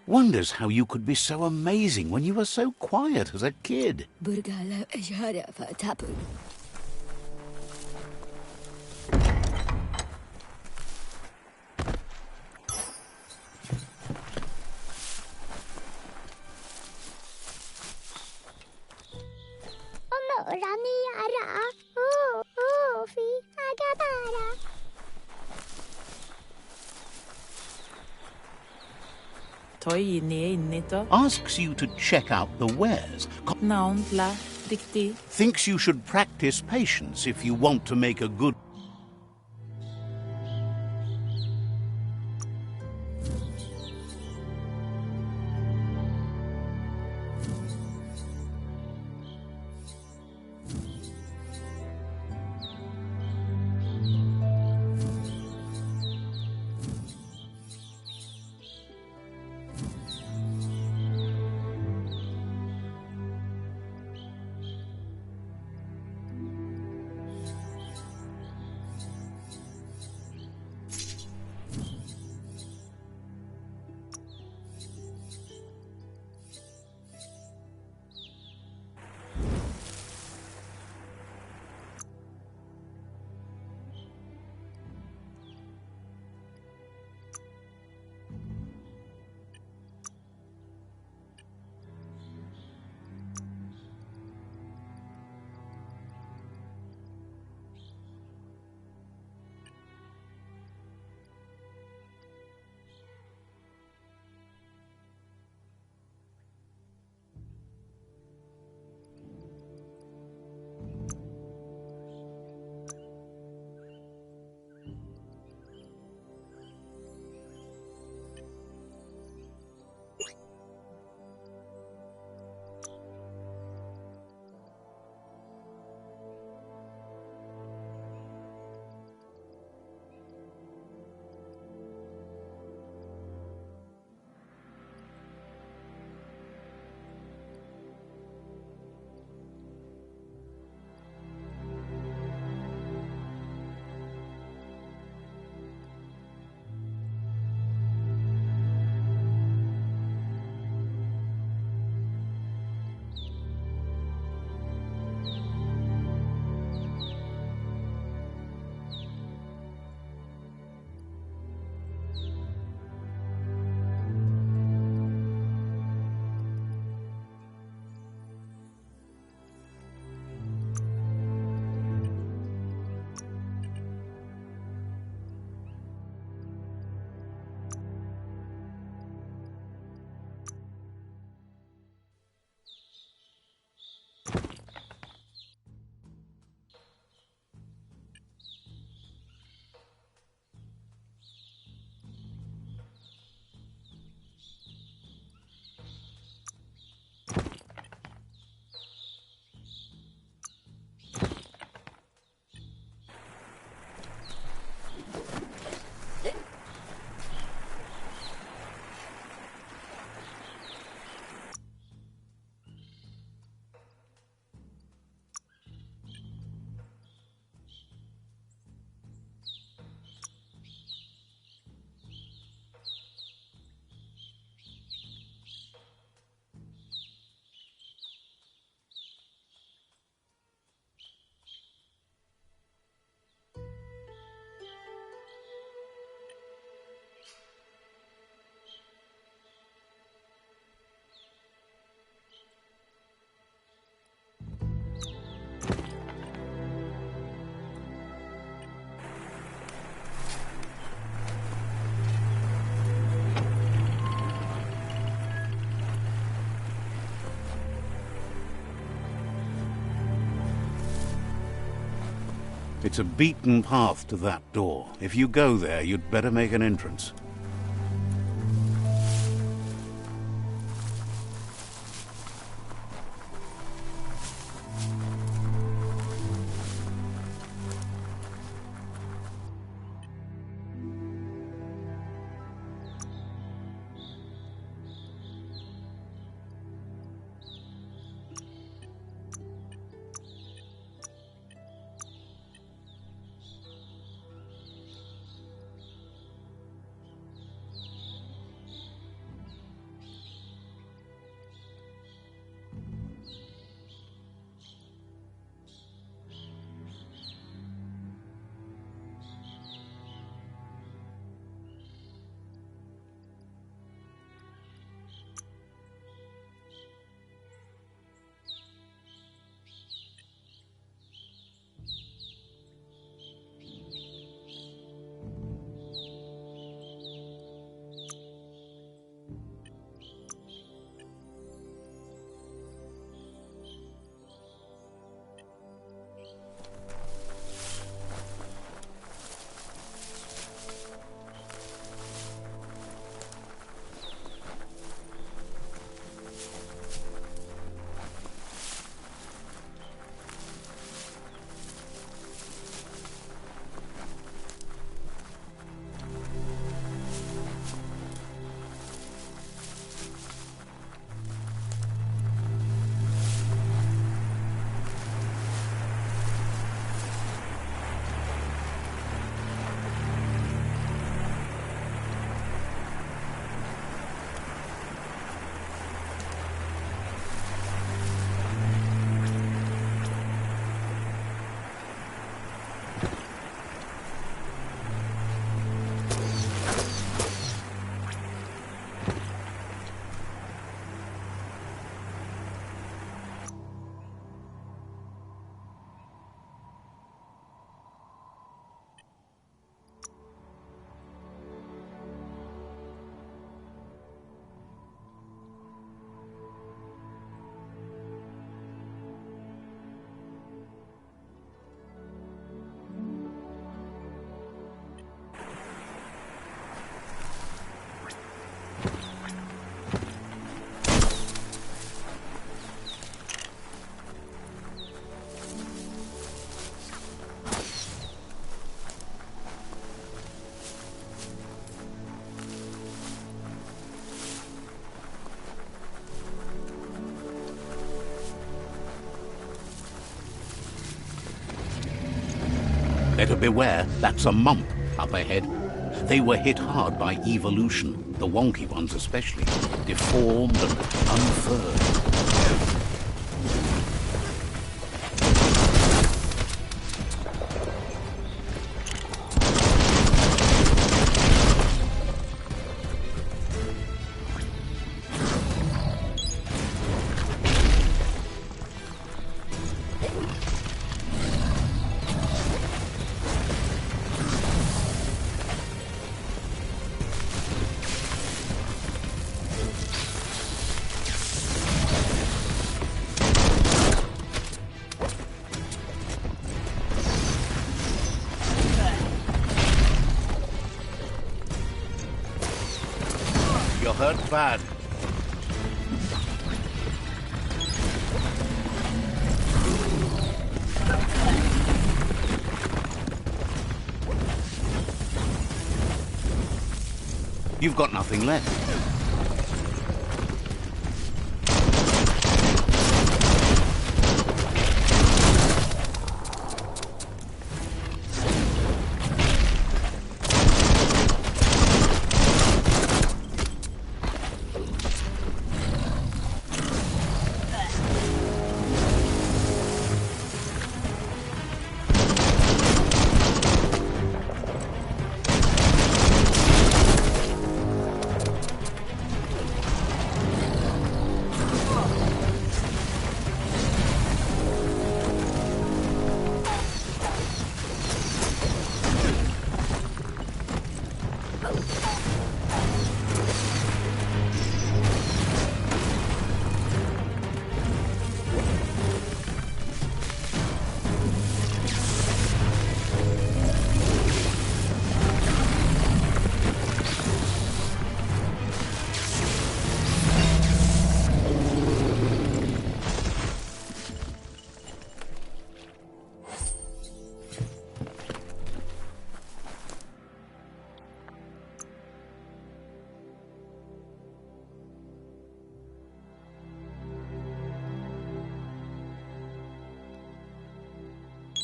Wonders how you could be so amazing when you were so quiet as a kid. Asks you to check out the wares. Thinks you should practice patience if you want to make a good... It's a beaten path to that door. If you go there, you'd better make an entrance. Better beware, that's a mump up ahead. They were hit hard by evolution, the wonky ones especially, deformed and unfurred. You're hurt bad. You've got nothing left.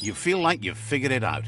You feel like you've figured it out.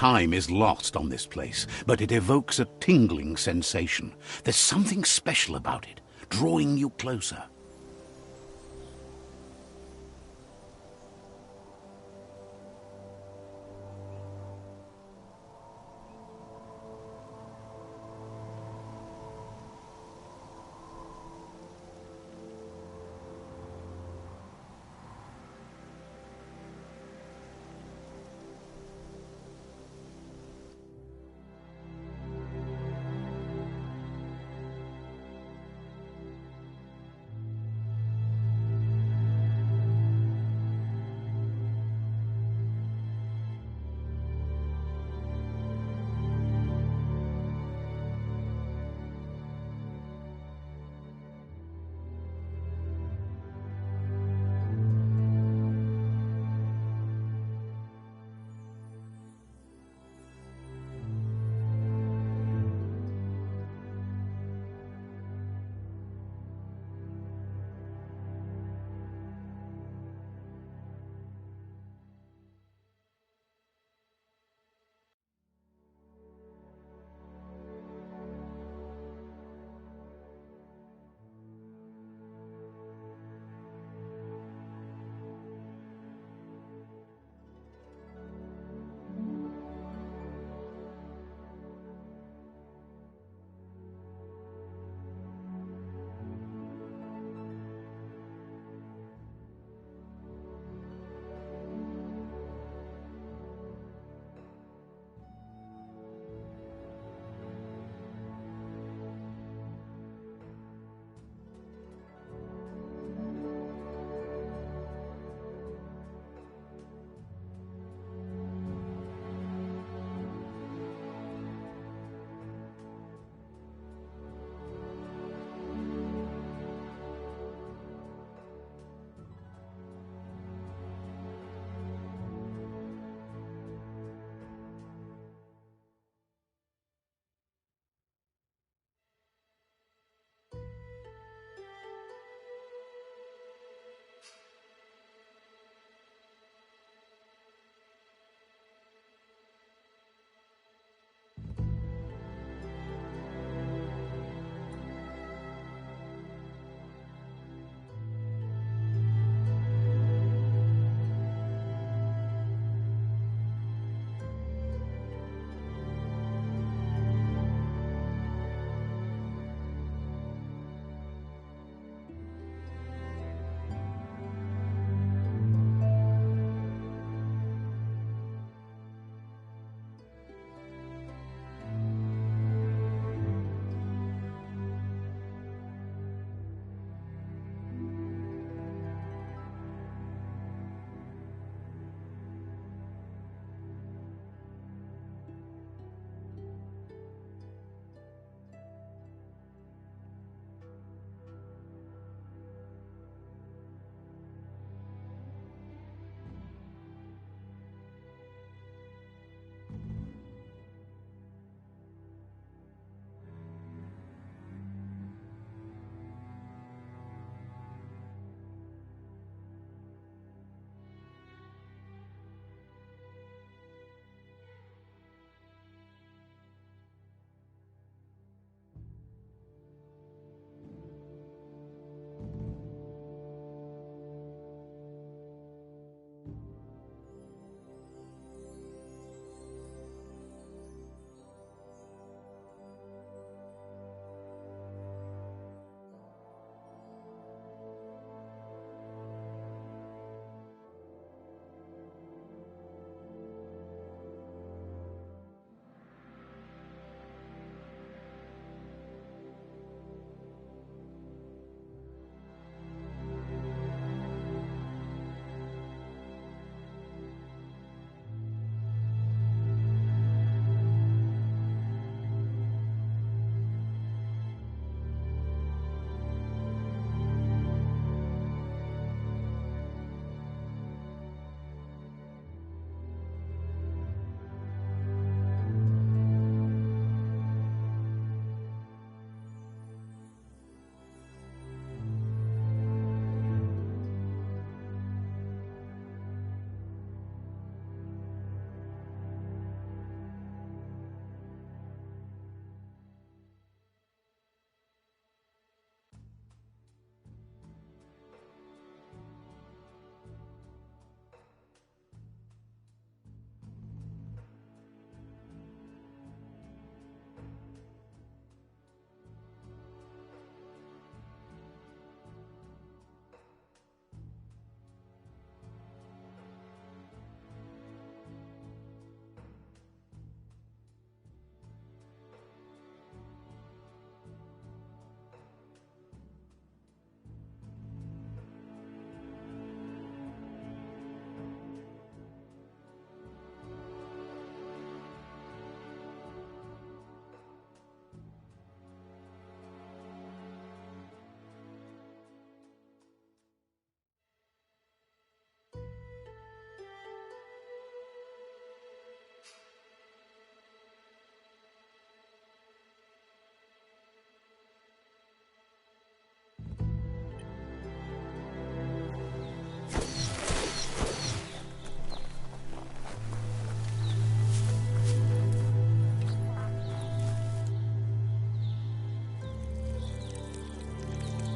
Time is lost on this place, but it evokes a tingling sensation. There's something special about it, drawing you closer.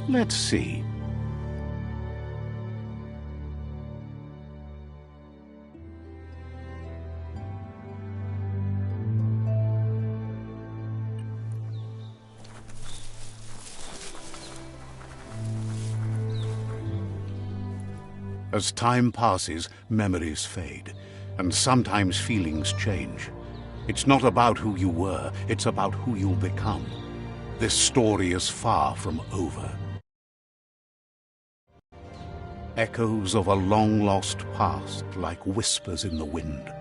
Let's see. As time passes, memories fade, and sometimes feelings change. It's not about who you were, it's about who you'll become. This story is far from over. Echoes of a long-lost past, like whispers in the wind.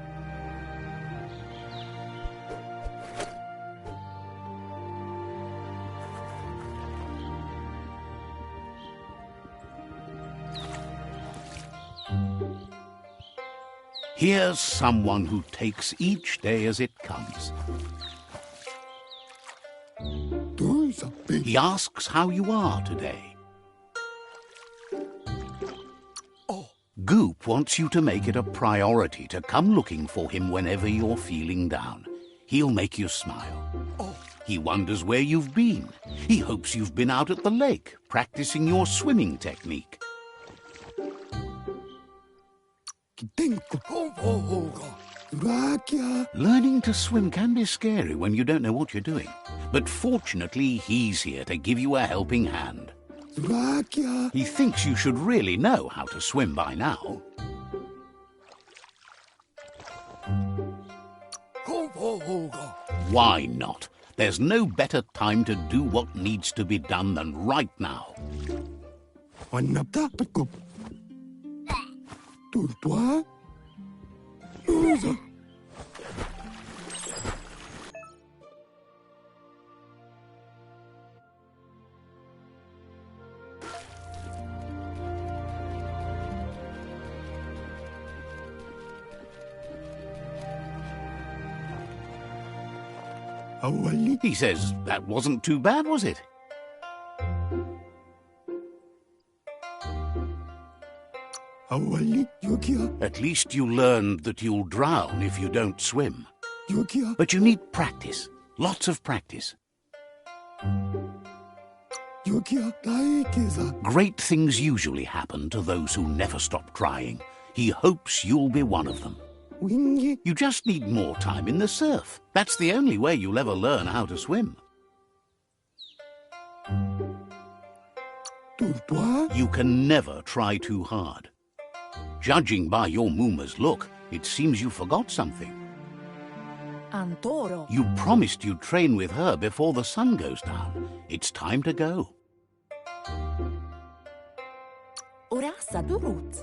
Here's someone who takes each day as it comes. He asks how you are today. Goop wants you to make it a priority to come looking for him whenever you're feeling down. He'll make you smile. He wonders where you've been. He hopes you've been out at the lake, practicing your swimming technique. Learning to swim can be scary when you don't know what you're doing. But fortunately, he's here to give you a helping hand. He thinks you should really know how to swim by now. Why not? There's no better time to do what needs to be done than right now. He says, that wasn't too bad, was it? At least you learned that you'll drown if you don't swim. But you need practice, lots of practice. Great things usually happen to those who never stop trying. He hopes you'll be one of them. You just need more time in the surf. That's the only way you'll ever learn how to swim. You can never try too hard. Judging by your Mooma's look, it seems you forgot something. Antoro. You promised you'd train with her before the sun goes down. It's time to go.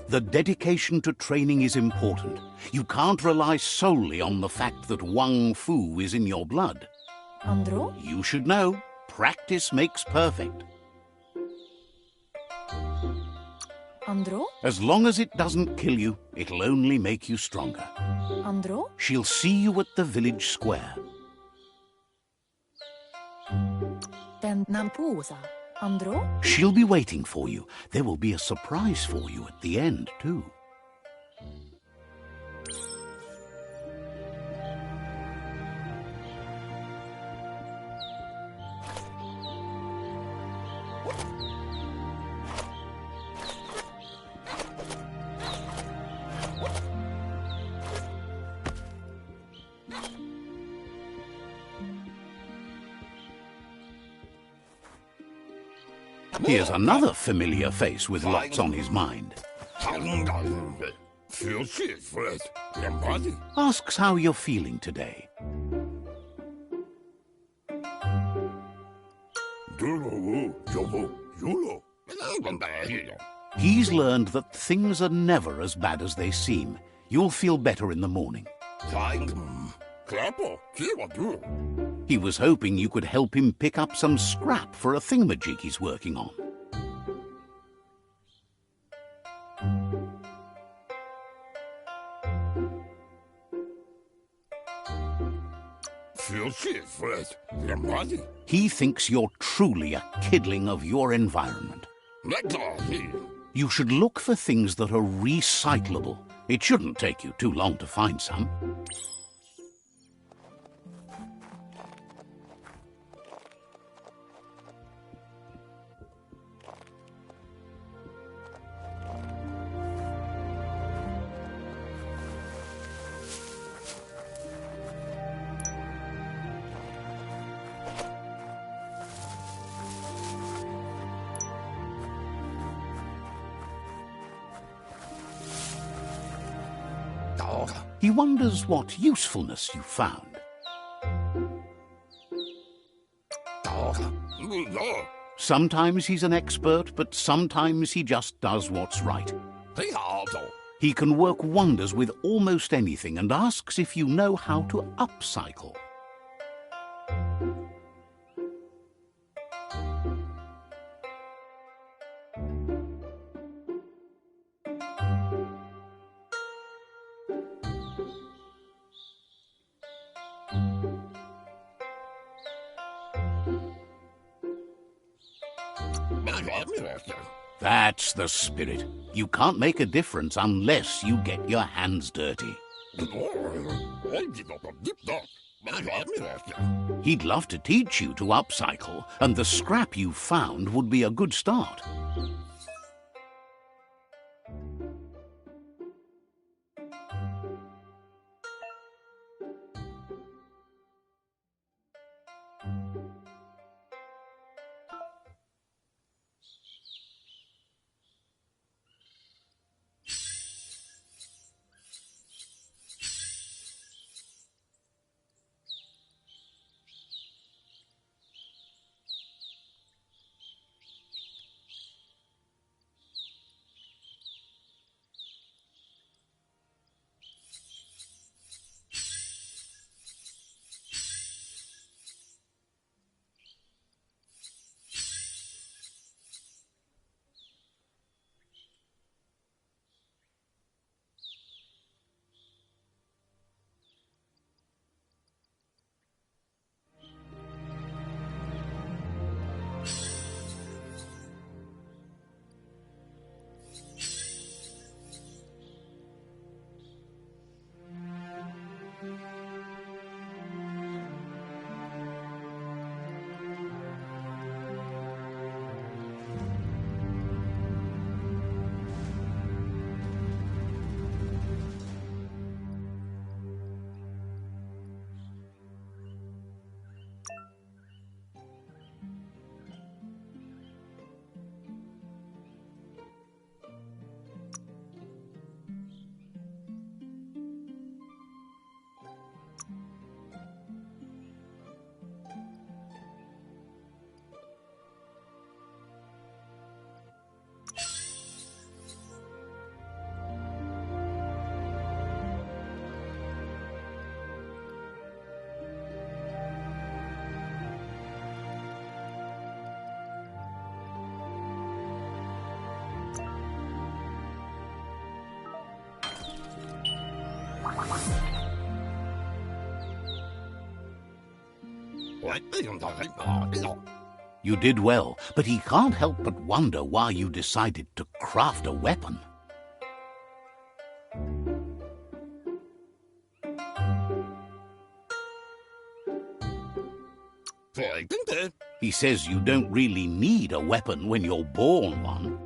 The dedication to training is important. You can't rely solely on the fact that Wang Fu is in your blood. Andro? You should know, practice makes perfect. Andro? As long as it doesn't kill you, it'll only make you stronger. Andro? She'll see you at the village square. Then Nampusa. Andro? She'll be waiting for you. There will be a surprise for you at the end, too. Here's another familiar face with lots on his mind. Asks how you're feeling today. He's learned that things are never as bad as they seem. You'll feel better in the morning. He was hoping you could help him pick up some scrap for a thingamajig he's working on. He thinks you're truly a kidling of your environment. You should look for things that are recyclable. It shouldn't take you too long to find some. He wonders what usefulness you found. Sometimes he's an expert, but sometimes he just does what's right. He can work wonders with almost anything and asks if you know how to upcycle. That's the spirit. You can't make a difference unless you get your hands dirty. He'd love to teach you to upcycle, and the scrap you found would be a good start. You did well, but he can't help but wonder why you decided to craft a weapon. He says you don't really need a weapon when you're born one.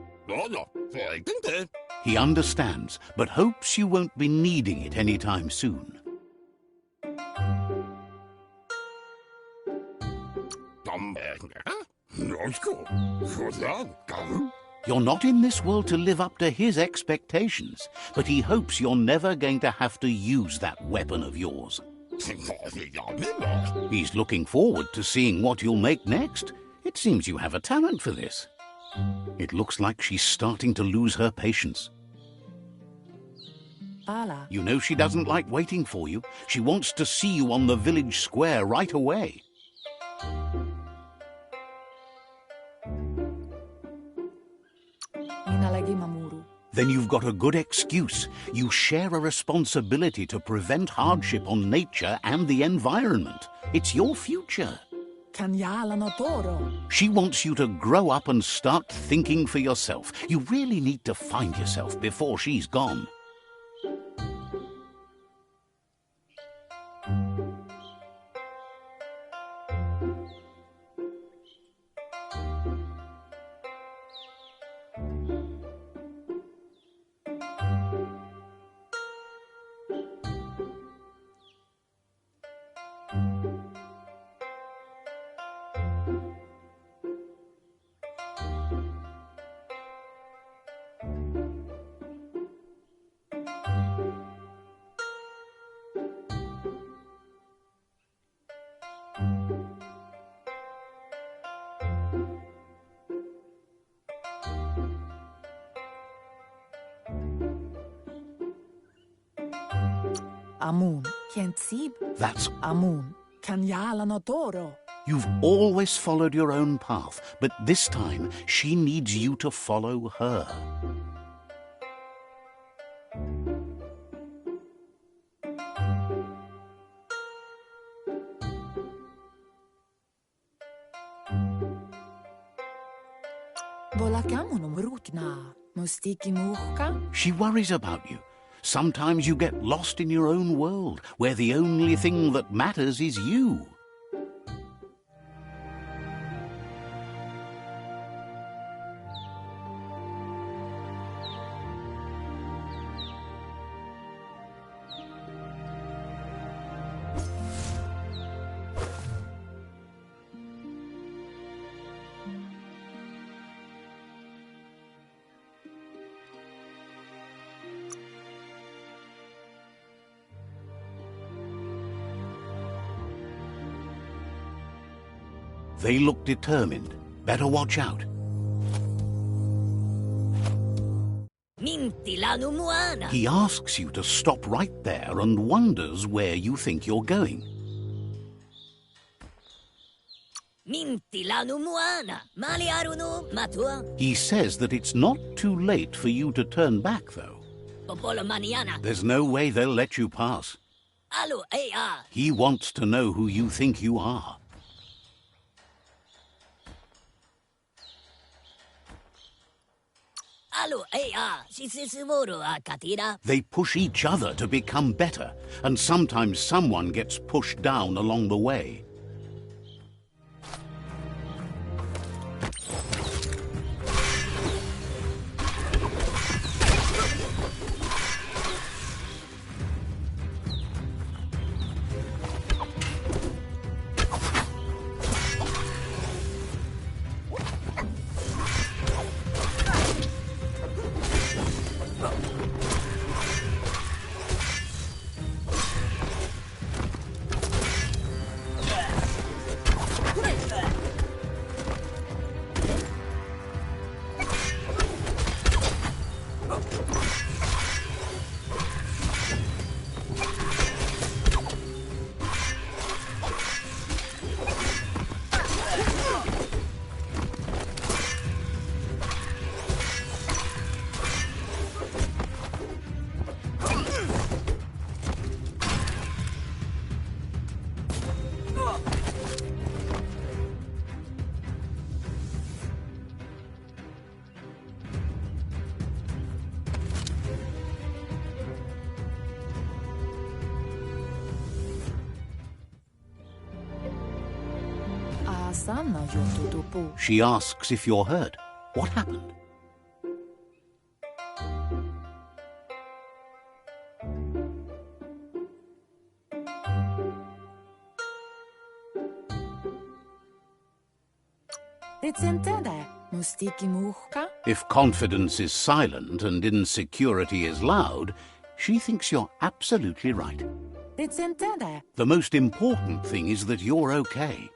He understands, but hopes you won't be needing it anytime soon. You're not in this world to live up to his expectations, but he hopes you're never going to have to use that weapon of yours. He's looking forward to seeing what you'll make next. It seems you have a talent for this. It looks like she's starting to lose her patience. Pala. You know she doesn't like waiting for you. She wants to see you on the village square right away. Minalagi mamuru. Then you've got a good excuse. You share a responsibility to prevent hardship on nature and the environment. It's your future. Kanyala no toro. She wants you to grow up and start thinking for yourself. You really need to find yourself before she's gone. Amun, Kentsib, That's... Amun, Kanyala Notoro. You've always followed your own path, but this time she needs you to follow her. Volakamun Rukna, Mustiki Muhka. She worries about you. Sometimes you get lost in your own world, where the only thing that matters is you. They look determined. Better watch out. He asks you to stop right there and wonders where you think you're going. He says that it's not too late for you to turn back, though. There's no way they'll let you pass. He wants to know who you think you are. They push each other to become better, and sometimes someone gets pushed down along the way. She asks if you're hurt. What happened? If confidence is silent and insecurity is loud, she thinks you're absolutely right. The most important thing is that you're okay.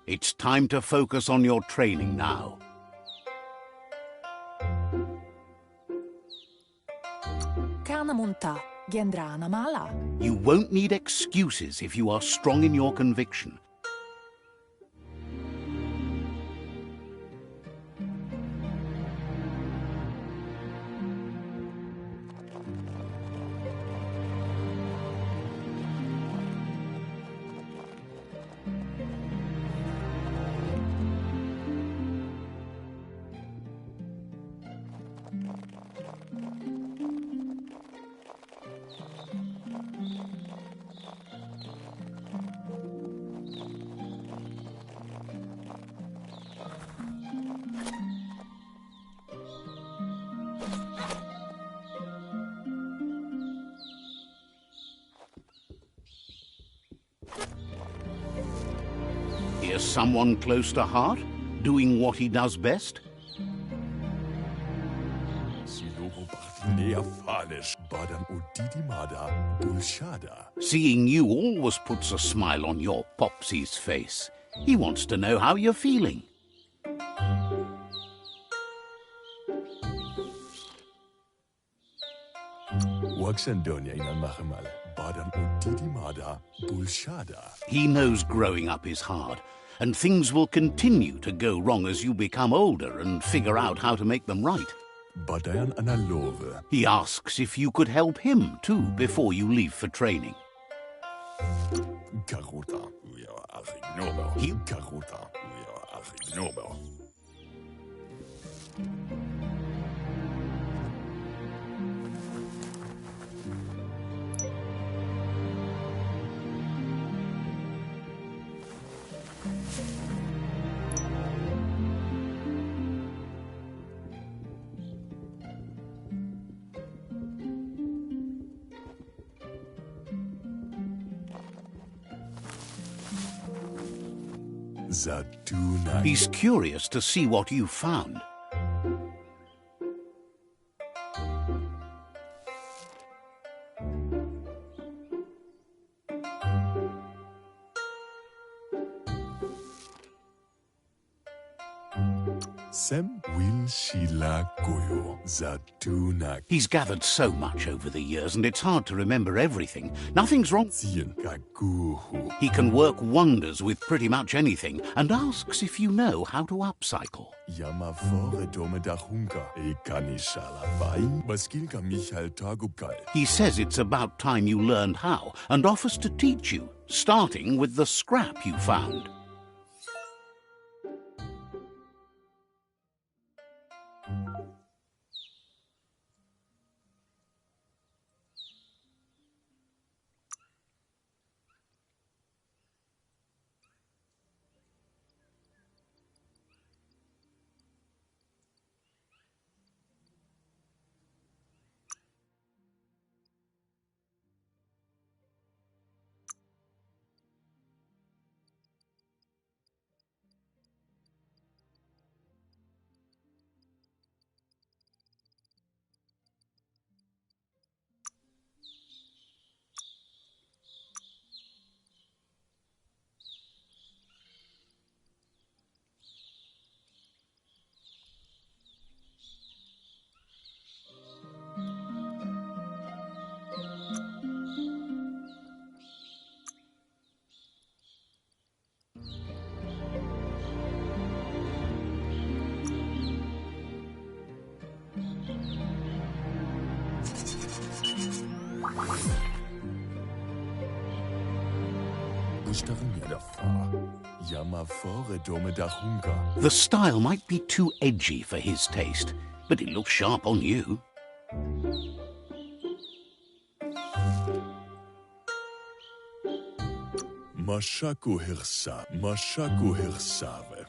It's time to focus on your training now. You won't need excuses if you are strong in your conviction. Is someone close to heart, doing what he does best? Seeing you always puts a smile on your Popsy's face. He wants to know how you're feeling. He knows growing up is hard, and things will continue to go wrong as you become older and figure out how to make them right. He asks if you could help him too before you leave for training. He's curious to see what you've found. He's gathered so much over the years, and it's hard to remember everything. Nothing's wrong. He can work wonders with pretty much anything, and asks if you know how to upcycle. He says it's about time you learned how, and offers to teach you, starting with the scrap you found. The style might be too edgy for his taste, but it looks sharp on you.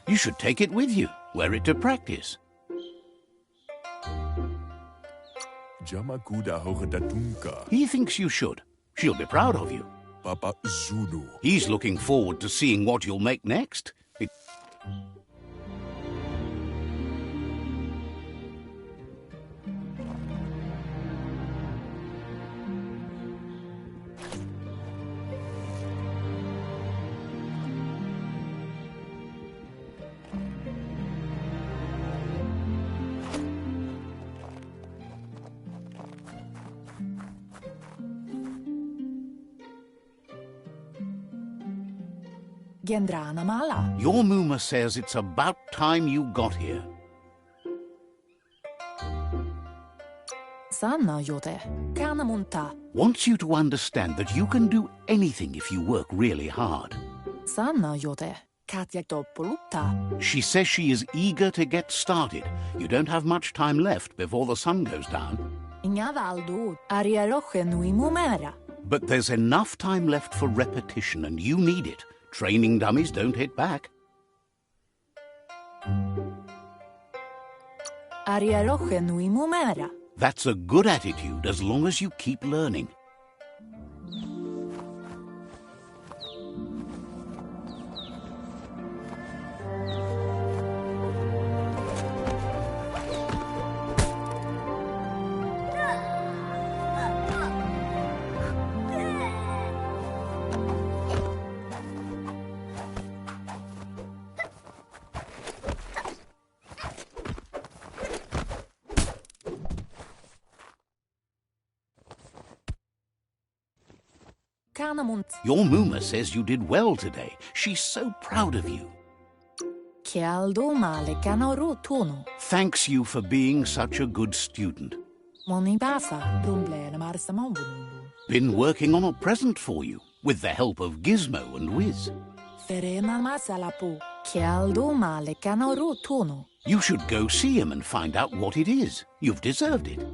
You should take it with you, wear it to practice. He thinks you should. She'll be proud of you. He's looking forward to seeing what you'll make next. Gendrana mala. Your Muma says it's about time you got here. Sanna jote. Kana munta. Wants you to understand that you can do anything if you work really hard. Sanna jote. Katjak toppolutta. She says she is eager to get started. You don't have much time left before the sun goes down. Inga valdo. Arieroche nui mumera. But there's enough time left for repetition, and you need it. Training dummies don't hit back. Arieroche nui mumera. That's a good attitude as long as you keep learning. Kanamunt. Your Muma says you did well today. She's so proud of you. Kialdo male kanoro tono. Thanks you for being such a good student. Moni basa, rumblene marsamavunulu. Been working on a present for you, with the help of Gizmo and Wiz. Ferena masalapo. Kialdo male kanoro tono. You should go see him and find out what it is. You've deserved it.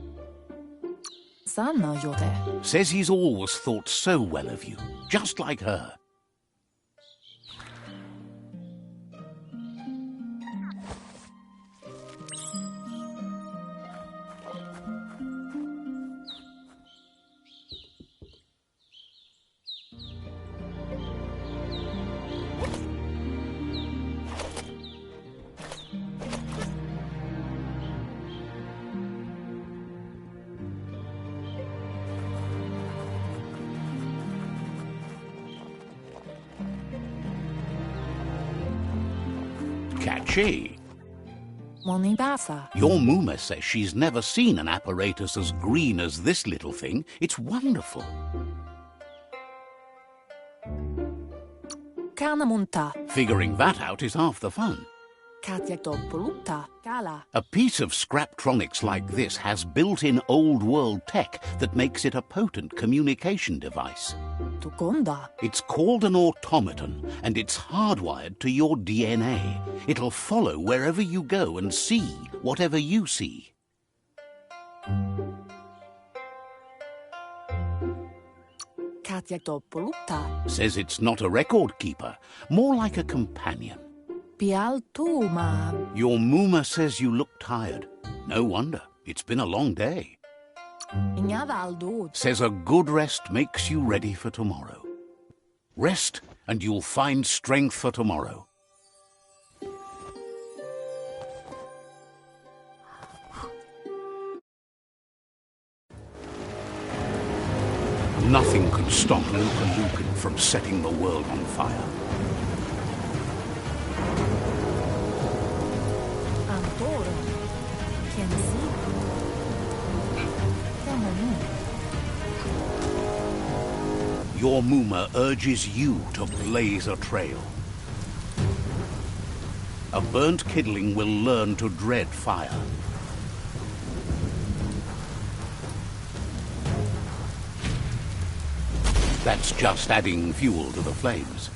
Sanna jote. Says he's always thought so well of you, just like her. Catchy. Moni basa. Your Muma says she's never seen an apparatus as green as this little thing. It's wonderful. Kanamunta. Figuring that out is half the fun. Katjaktopoluta. Kala. A piece of Scraptronics like this has built-in old-world tech that makes it a potent communication device. Tukonda. It's called an automaton, and it's hardwired to your DNA. It'll follow wherever you go and see whatever you see. Katjaktopoluta. Says it's not a record keeper, more like a companion. Pialtuma. Your Muma says you look tired. No wonder. It's been a long day. Ingadaldo. Says a good rest makes you ready for tomorrow. Rest and you'll find strength for tomorrow. Nothing could stop Luka from setting the world on fire. Antoro. Kenzi. Temonu. Your Muma urges you to blaze a trail. A burnt kidling will learn to dread fire. That's just adding fuel to the flames.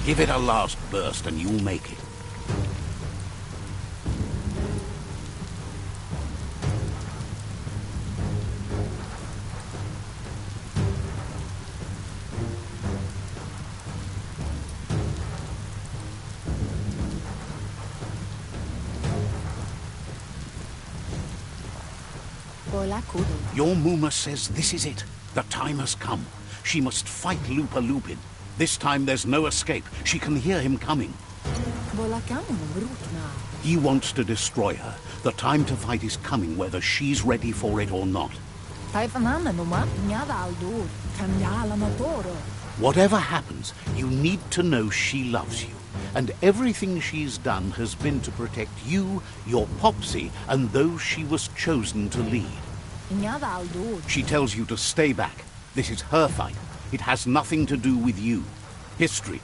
Give it a last burst and you'll make it. Your Muma says this is it. The time has come. She must fight Lupa Lupin. This time there's no escape. She can hear him coming. He wants to destroy her. The time to fight is coming, whether she's ready for it or not. Whatever happens, you need to know she loves you. And everything she's done has been to protect you, your Popsy, and those she was chosen to lead. She tells you to stay back. This is her fight. It has nothing to do with you. History.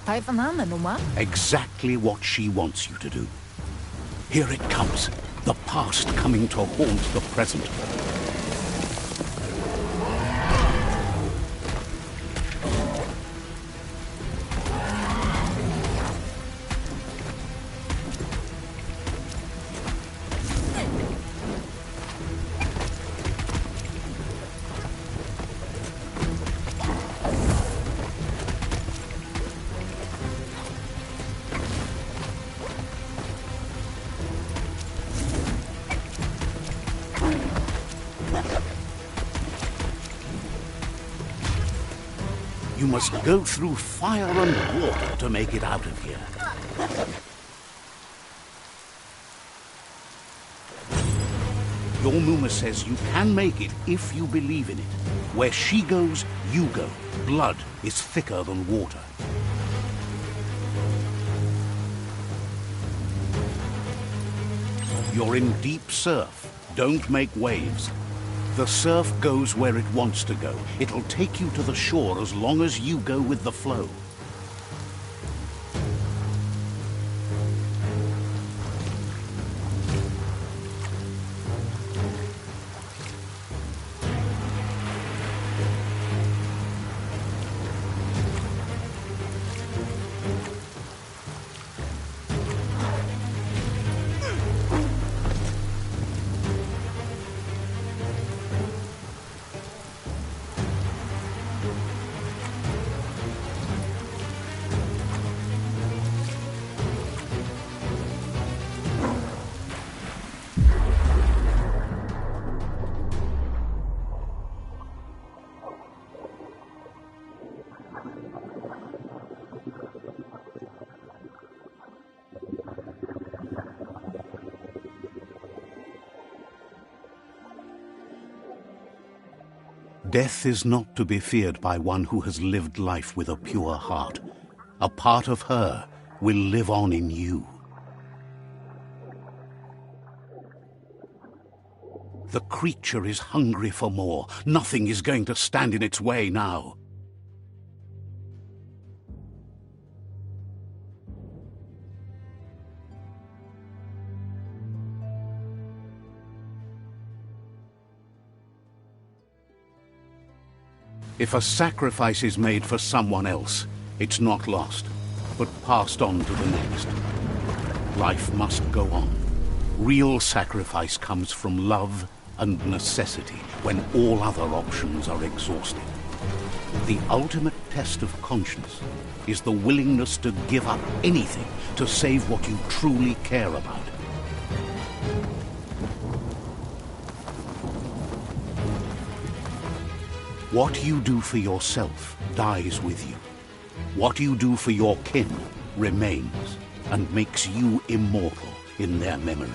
Exactly what she wants you to do. Here it comes. The past coming to haunt the present. You must go through fire and water to make it out of here. Your Muma says you can make it if you believe in it. Where she goes, you go. Blood is thicker than water. You're in deep surf. Don't make waves. The surf goes where it wants to go. It'll take you to the shore as long as you go with the flow. Death is not to be feared by one who has lived life with a pure heart. A part of her will live on in you. The creature is hungry for more. Nothing is going to stand in its way now. If a sacrifice is made for someone else, it's not lost, but passed on to the next. Life must go on. Real sacrifice comes from love and necessity when all other options are exhausted. The ultimate test of conscience is the willingness to give up anything to save what you truly care about. What you do for yourself dies with you. What you do for your kin remains and makes you immortal in their memory.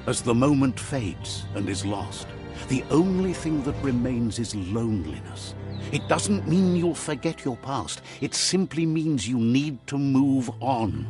As the moment fades and is lost, the only thing that remains is loneliness. It doesn't mean you'll forget your past. It simply means you need to move on.